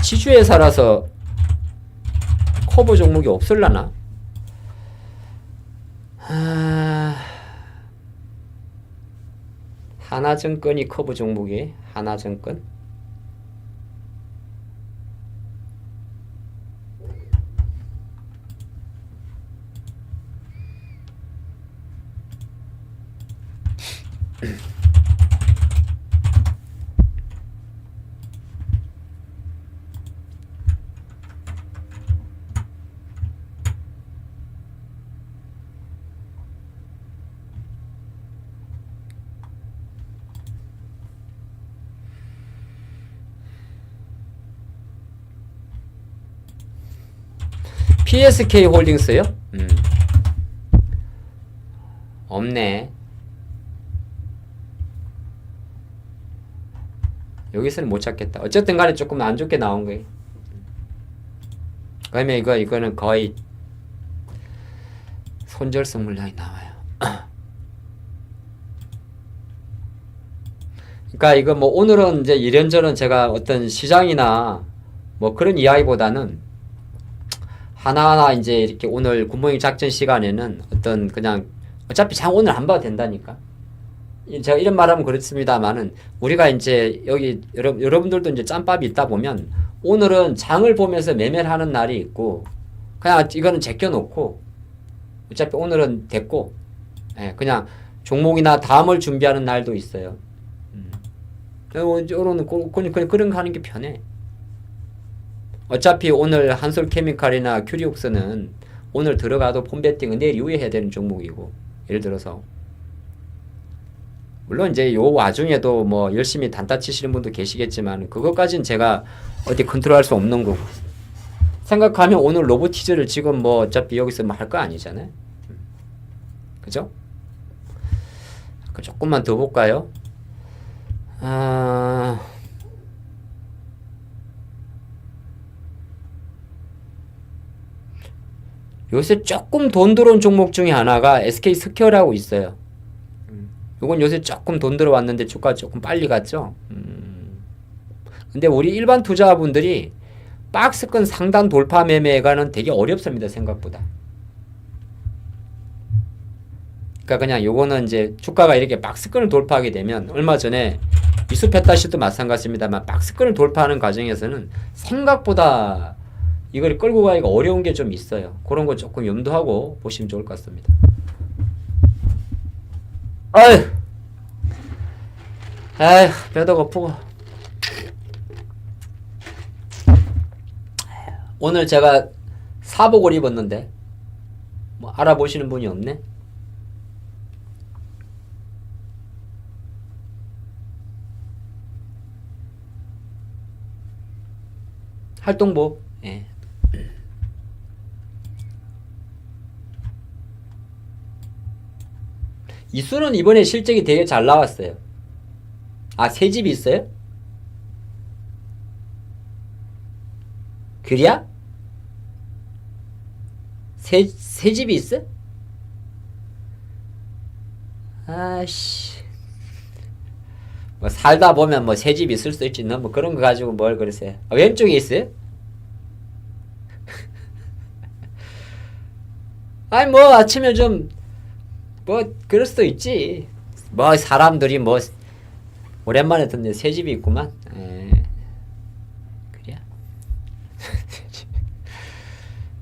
지주회사라서 커버 종목이 없을라나? 하나증권이 커버 종목이 하나증권? PSK 홀딩스요? 없네. 여기서는 못 찾겠다. 어쨌든 간에 조금 안 좋게 나온 거예요. 그러면 이거는 거의 손절성 물량이 나와요. 그러니까 이거 뭐 오늘은 이제 이런저런 제가 어떤 시장이나 뭐 그런 이야기보다는 하나하나 이제 이렇게 오늘 굿모닝 작전 시간에는 어떤 그냥 어차피 장 오늘 안 봐도 된다니까. 제가 이런 말하면 그렇습니다만은 우리가 이제 여기 여러분들도 이제 짬밥이 있다 보면 오늘은 장을 보면서 매매를 하는 날이 있고 그냥 이거는 제껴놓고 어차피 오늘은 됐고 예, 그냥 종목이나 다음을 준비하는 날도 있어요. 요런 그런 거 하는 게 편해. 어차피 오늘 한솔케미칼이나 큐리옥스는 오늘 들어가도 폼배팅은 내일 이후에 해야 되는 종목이고 예를 들어서 물론 이제 요 와중에도 뭐 열심히 단타 치시는 분도 계시겠지만 그것까지는 제가 어디 컨트롤할 수 없는 거고 생각하면 오늘 로보티즈를 지금 뭐 어차피 여기서 뭐 할 거 아니잖아요. 그죠? 조금만 더 볼까요? 요새 조금 돈 들어온 종목 중에 하나가 SK 스퀘어라고 있어요. 요건 요새 조금 돈 들어왔는데 주가 조금 빨리 갔죠. 근데 우리 일반 투자분들이 박스권 상단 돌파 매매가는 되게 어렵습니다. 생각보다. 그러니까 그냥 요거는 이제 주가가 이렇게 박스권을 돌파하게 되면 얼마 전에 미수페타시도 마찬가지입니다만 박스권을 돌파하는 과정에서는 생각보다 이걸 끌고 가기가 어려운 게 좀 있어요. 그런 거 조금 염두하고 보시면 좋을 것 같습니다. 아휴, 배도 고프고. 오늘 제가 사복을 입었는데 뭐 알아보시는 분이 없네. 활동복. 예. 이수는 이번에 실적이 되게 잘 나왔어요. 아, 새 집이 있어요? 그래야? 새 집이 있어? 아씨. 뭐 살다 보면 뭐 새 집이 있을 수 있지. 너 뭐 그런 거 가지고 뭘 그러세요? 아, 왼쪽에 있어요? 아니 뭐 아침에 좀 뭐 그럴 수도 있지. 뭐 사람들이 뭐 오랜만에 듣네 새 집이 있구만. 그래.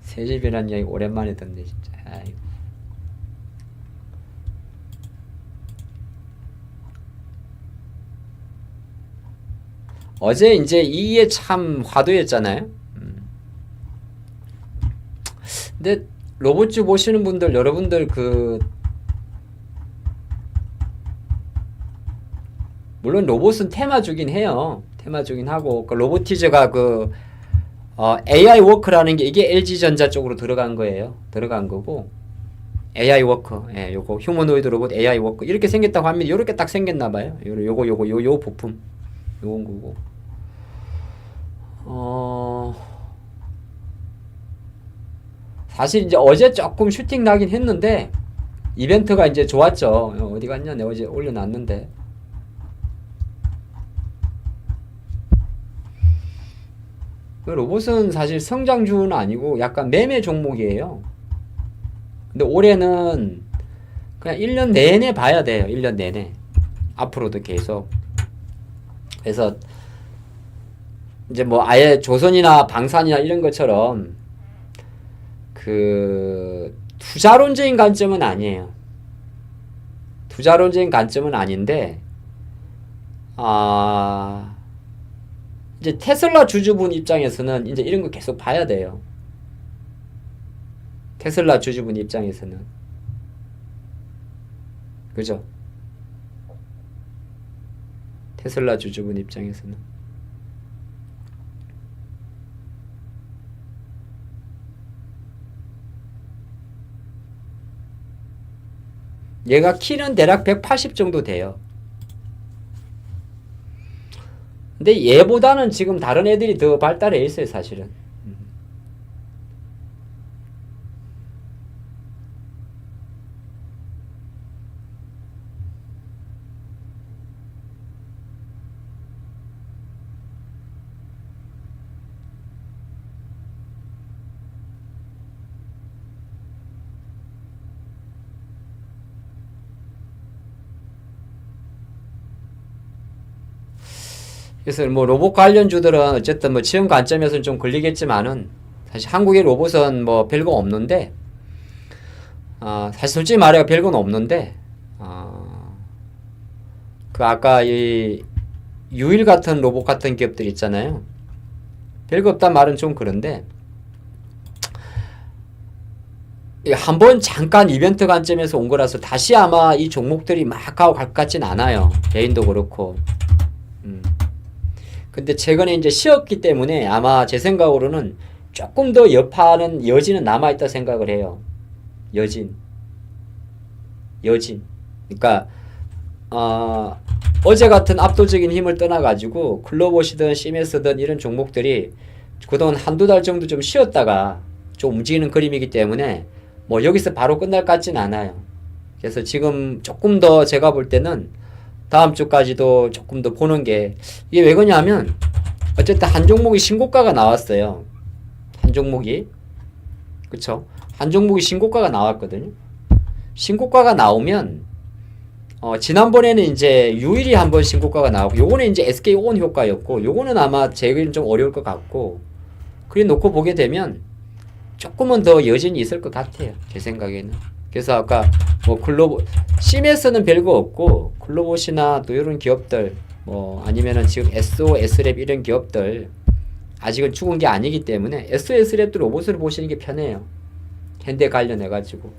새 집이란 이야기 오랜만에 듣네 진짜. 아이고. 어제 이제 이게 참 화두였잖아요. 근데 로봇주 보시는 분들 여러분들 물론 로봇은 테마주긴 해요. 테마주긴 하고 그 로보티즈가 AI 워크라는 게 이게 LG전자 쪽으로 들어간 거예요. 들어간 거고 AI 워크, 예, 요거 휴머노이드 로봇 AI 워크 이렇게 생겼다고 합니다. 요렇게 딱 생겼나 봐요. 요거 부품 요건 거고. 사실 이제 어제 조금 슈팅 나긴 했는데 이벤트가 이제 좋았죠. 어디 갔냐? 내가 어제 올려놨는데. 로봇은 사실 성장주는 아니고 약간 매매 종목이에요. 근데 올해는 그냥 1년 내내 봐야 돼요. 1년 내내. 앞으로도 계속. 그래서 이제 뭐 아예 조선이나 방산이나 이런 것처럼 투자론적인 관점은 아니에요. 투자론적인 관점은 아닌데 이제 테슬라 주주분 입장에서는 이제 이런 거 계속 봐야 돼요. 테슬라 주주분 입장에서는. 그죠? 테슬라 주주분 입장에서는. 얘가 키는 대략 180 정도 돼요. 근데 얘보다는 지금 다른 애들이 더 발달해 있어요, 사실은. 그래서 뭐 로봇 관련주들은 어쨌든 뭐 지금 관점에서는 좀 걸리겠지만은 사실 한국의 로봇은 뭐 별거 없는데 사실 솔직히 말해 별건 없는데 그 아까 이 유일 같은 로봇 같은 기업들 있잖아요. 별거 없단 말은 좀 그런데 한번 잠깐 이벤트 관점에서 온 거라서 다시 아마 이 종목들이 막 하고 갈 것 같진 않아요. 개인도 그렇고. 근데 최근에 이제 쉬었기 때문에 아마 제 생각으로는 조금 더 여파는 여지는 남아있다 생각을 해요. 여진. 그러니까 어제 같은 압도적인 힘을 떠나가지고 클로봇이든 시메스든 이런 종목들이 그동안 한두 달 정도 좀 쉬었다가 좀 움직이는 그림이기 때문에 뭐 여기서 바로 끝날 것 같진 않아요. 그래서 지금 조금 더 제가 볼 때는 다음 주까지도 조금 더 보는 게 이게 왜 그러냐면 어쨌든 한 종목이 신고가가 나왔어요. 한 종목이 그쵸? 한 종목이 신고가가 나왔거든요. 신고가가 나오면 지난번에는 이제 유일이 한번 신고가가 나오고 요거는 이제 SK온 효과였고 요거는 아마 제기는 좀 어려울 것 같고 그래 놓고 보게 되면 조금은 더 여진이 있을 것 같아요. 제 생각에는. 그래서 아까 뭐 글로봇 시메스는 별거 없고 글로봇이나 또 이런 기업들 뭐 아니면은 지금 SO, S랩 이런 기업들 아직은 죽은 게 아니기 때문에 SO, S랩도 로봇을 보시는 게 편해요. 현대 관련해가지고.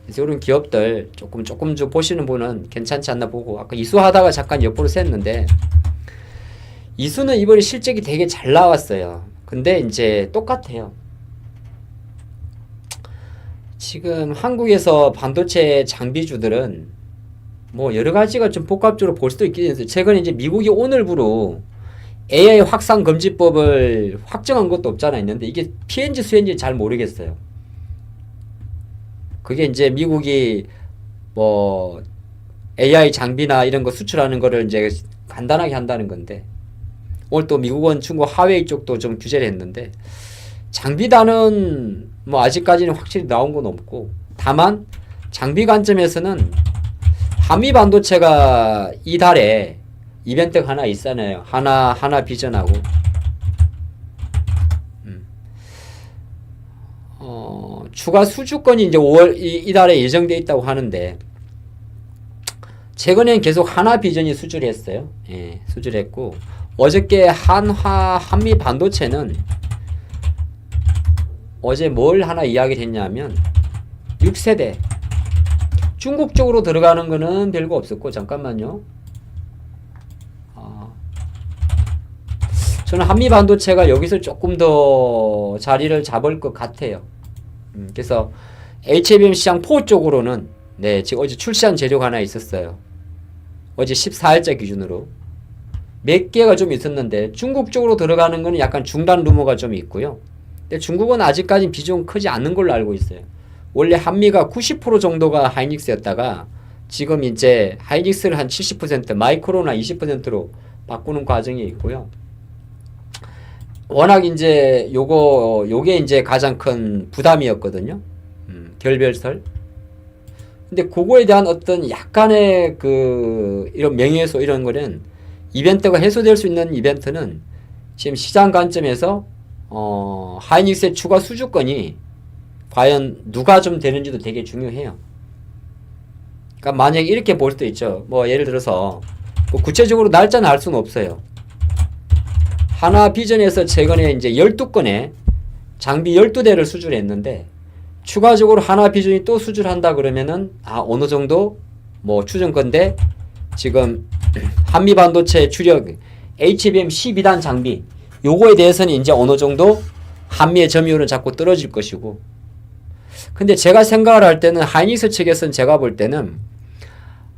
그래서 이런 기업들 조금 좀 보시는 분은 괜찮지 않나 보고 아까 이수 하다가 잠깐 옆으로 샜는데 이수는 이번에 실적이 되게 잘 나왔어요. 근데 이제 똑같아요. 지금 한국에서 반도체 장비주들은 뭐 여러 가지가 좀 복합적으로 볼 수도 있긴 해서 최근에 이제 미국이 오늘부로 AI 확산 금지법을 확정한 것도 없잖아 있는데 이게 피해인지 수혜인지 잘 모르겠어요. 그게 이제 미국이 뭐 AI 장비나 이런 거 수출하는 거를 이제 간단하게 한다는 건데 오늘 또 미국은 중국 하웨이 쪽도 좀 규제를 했는데 장비단은 뭐 아직까지는 확실히 나온 건 없고 다만 장비 관점에서는 한미 반도체가 이달에 이벤트가 하나 있잖아요. 하나 비전하고 추가 수주권이 이제 5월 이달에 예정돼 있다고 하는데 최근엔 계속 하나 비전이 수주를 했어요. 예, 수주를 했고 어저께 한미 반도체는 어제 뭘 하나 이야기를 했냐면 6세대 중국 쪽으로 들어가는 거는 별거 없었고 잠깐만요. 저는 한미 반도체가 여기서 조금 더 자리를 잡을 것 같아요. 그래서 HBM 시장 4 쪽으로는 네, 지금 어제 출시한 재료가 하나 있었어요. 어제 14일자 기준으로 몇 개가 좀 있었는데 중국 쪽으로 들어가는 거는 약간 중단 루머가 좀 있고요. 근데 중국은 아직까지 비중 크지 않는 걸로 알고 있어요. 원래 한미가 90% 정도가 하이닉스였다가 지금 이제 하이닉스를 한 70% 마이크로나 20%로 바꾸는 과정이 있고요. 워낙 이제 요게 이제 가장 큰 부담이었거든요. 결별설. 근데 그거에 대한 어떤 약간의 이런 명예훼손 이런 거는 이벤트가 해소될 수 있는 이벤트는 지금 시장 관점에서 하이닉스의 추가 수주권이 과연 누가 좀 되는지도 되게 중요해요. 그러니까 만약에 이렇게 볼 수도 있죠. 뭐 예를 들어서 뭐 구체적으로 날짜는 알 수는 없어요. 하나 비전에서 최근에 이제 12건의 장비 12대를 수주를 했는데 추가적으로 하나 비전이 또 수주를 한다 그러면은 어느 정도 뭐 추정건데 지금 한미 반도체 주력 HBM 12단 장비 요거에 대해서는 이제 어느 정도 한미의 점유율은 자꾸 떨어질 것이고 근데 제가 생각을 할 때는 하이닉스 측에서는 제가 볼 때는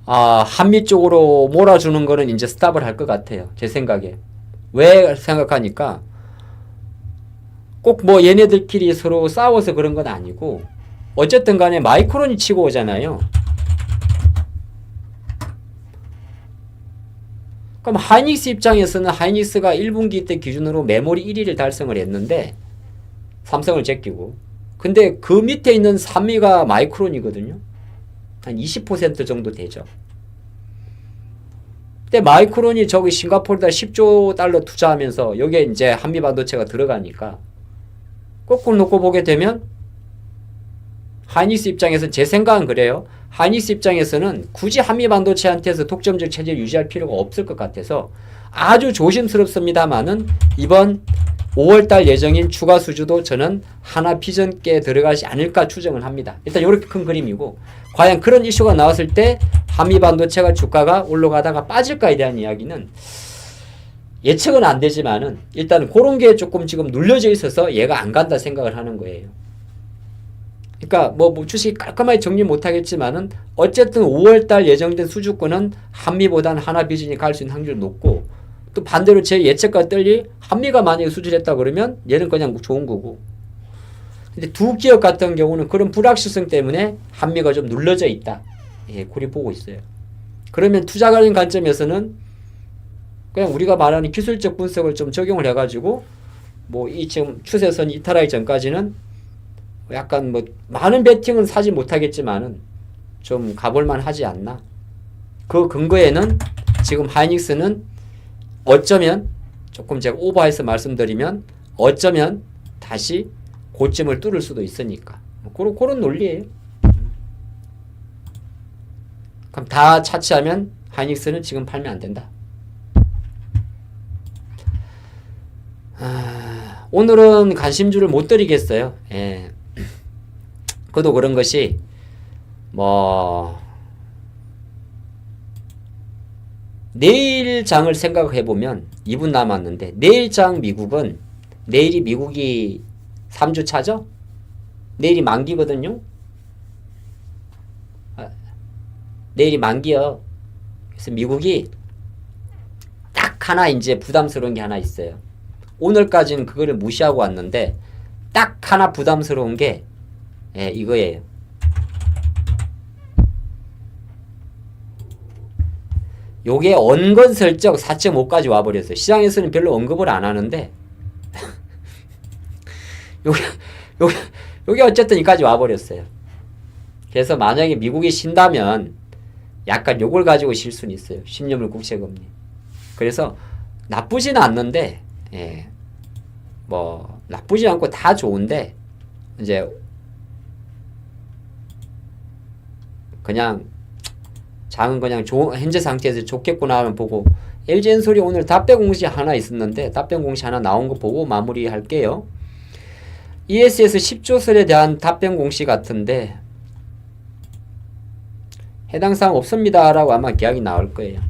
한미 쪽으로 몰아주는 거는 이제 스탑을 할 것 같아요. 제 생각에. 왜 생각하니까 꼭 뭐 얘네들끼리 서로 싸워서 그런 건 아니고 어쨌든 간에 마이크론이 치고 오잖아요. 그럼 하이닉스 입장에서는 하이닉스가 1분기 때 기준으로 메모리 1위를 달성을 했는데 삼성을 제끼고 근데 그 밑에 있는 산미가 마이크론이거든요. 한 20% 정도 되죠. 근데 마이크론이 저기 싱가포르에다 10조 달러 투자하면서 여기에 이제 한미 반도체가 들어가니까 거꾸로 놓고 보게 되면 하이닉스 입장에서는 제 생각은 그래요. 하이닉스 입장에서는 굳이 한미 반도체한테서 독점적 체제를 유지할 필요가 없을 것 같아서 아주 조심스럽습니다만은 이번 5월달 예정인 추가 수주도 저는 하나 비전께 들어가지 않을까 추정을 합니다. 일단 이렇게 큰 그림이고 과연 그런 이슈가 나왔을 때 한미 반도체가 주가가 올라가다가 빠질까에 대한 이야기는 예측은 안 되지만은 일단 그런 게 조금 지금 눌려져 있어서 얘가 안 간다 생각을 하는 거예요. 그러니까 뭐 주식 깔끔하게 정리 못 하겠지만은 어쨌든 5월달 예정된 수주권은 한미보다는 하나 비전이 갈 수 있는 확률이 높고 또 반대로 제 예측과 떨리 한미가 만약에 수주를 했다 그러면 얘는 그냥 좋은 거고. 근데 두 기업 같은 경우는 그런 불확실성 때문에 한미가 좀 눌러져 있다. 예, 그리 보고 있어요. 그러면 투자가는 관점에서는 그냥 우리가 말하는 기술적 분석을 좀 적용을 해가지고 뭐 이 지금 추세선 이탈하기 전까지는 약간 뭐 많은 베팅은 사지 못하겠지만은 좀 가볼만 하지 않나. 그 근거에는 지금 하이닉스는 어쩌면 조금 제가 오버해서 말씀드리면 어쩌면 다시 고점을 뚫을 수도 있으니까 그런 논리예요. 그럼 다 차치하면 하이닉스는 지금 팔면 안 된다. 오늘은 관심주를 못 드리겠어요. 예. 그도 그런 것이 뭐 내일 장을 생각해 보면 2분 남았는데 내일 장 미국은 내일이 미국이 3주 차죠? 내일이 만기거든요. 내일이 만기요. 그래서 미국이 딱 하나 이제 부담스러운 게 하나 있어요. 오늘까지는 그거를 무시하고 왔는데 딱 하나 부담스러운 게 이거예요. 요게 언건설적 4.5까지 와버렸어요. 시장에서는 별로 언급을 안 하는데 요게 어쨌든 여기까지 와버렸어요. 그래서 만약에 미국이 신다면 약간 요걸 가지고 실 수는 있어요. 10년물 국채금리. 그래서 나쁘지는 않는데 뭐 나쁘지 않고 다 좋은데 이제 그냥 장은 그냥 현재 상태에서 좋겠구나 하면 보고 LG엔솔이 오늘 답변 공시 하나 있었는데 답변 공시 하나 나온 거 보고 마무리 할게요. ESS 10조설에 대한 답변 공시 같은데 해당 사항 없습니다 라고 아마 계약이 나올 거예요.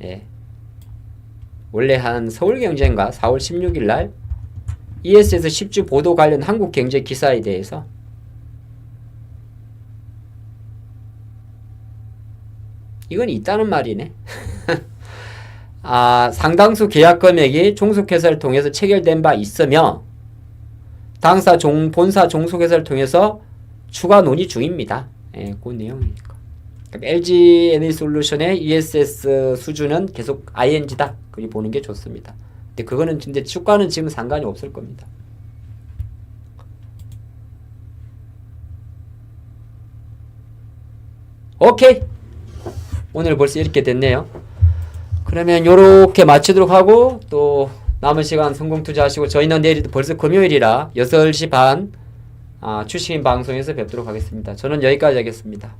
예. 원래 한 서울경제인가 4월 16일 날 ESS 10주 보도 관련 한국경제 기사에 대해서 이건 있다는 말이네. 상당수 계약 금액이 종속회사를 통해서 체결된 바 있으며 당사 본사 종속회사를 통해서 추가 논의 중입니다. 그 내용이니까. LG 에너지솔루션의 ESS 수주는 계속 ING다. 그리 보는 게 좋습니다. 근데 그거는 근데 주가는 지금 상관이 없을 겁니다. 오케이. 오늘 벌써 이렇게 됐네요. 그러면 요렇게 마치도록 하고 또 남은 시간 성공 투자하시고 저희는 내일 벌써 금요일이라 8시 반 주식인 방송에서 뵙도록 하겠습니다. 저는 여기까지 하겠습니다.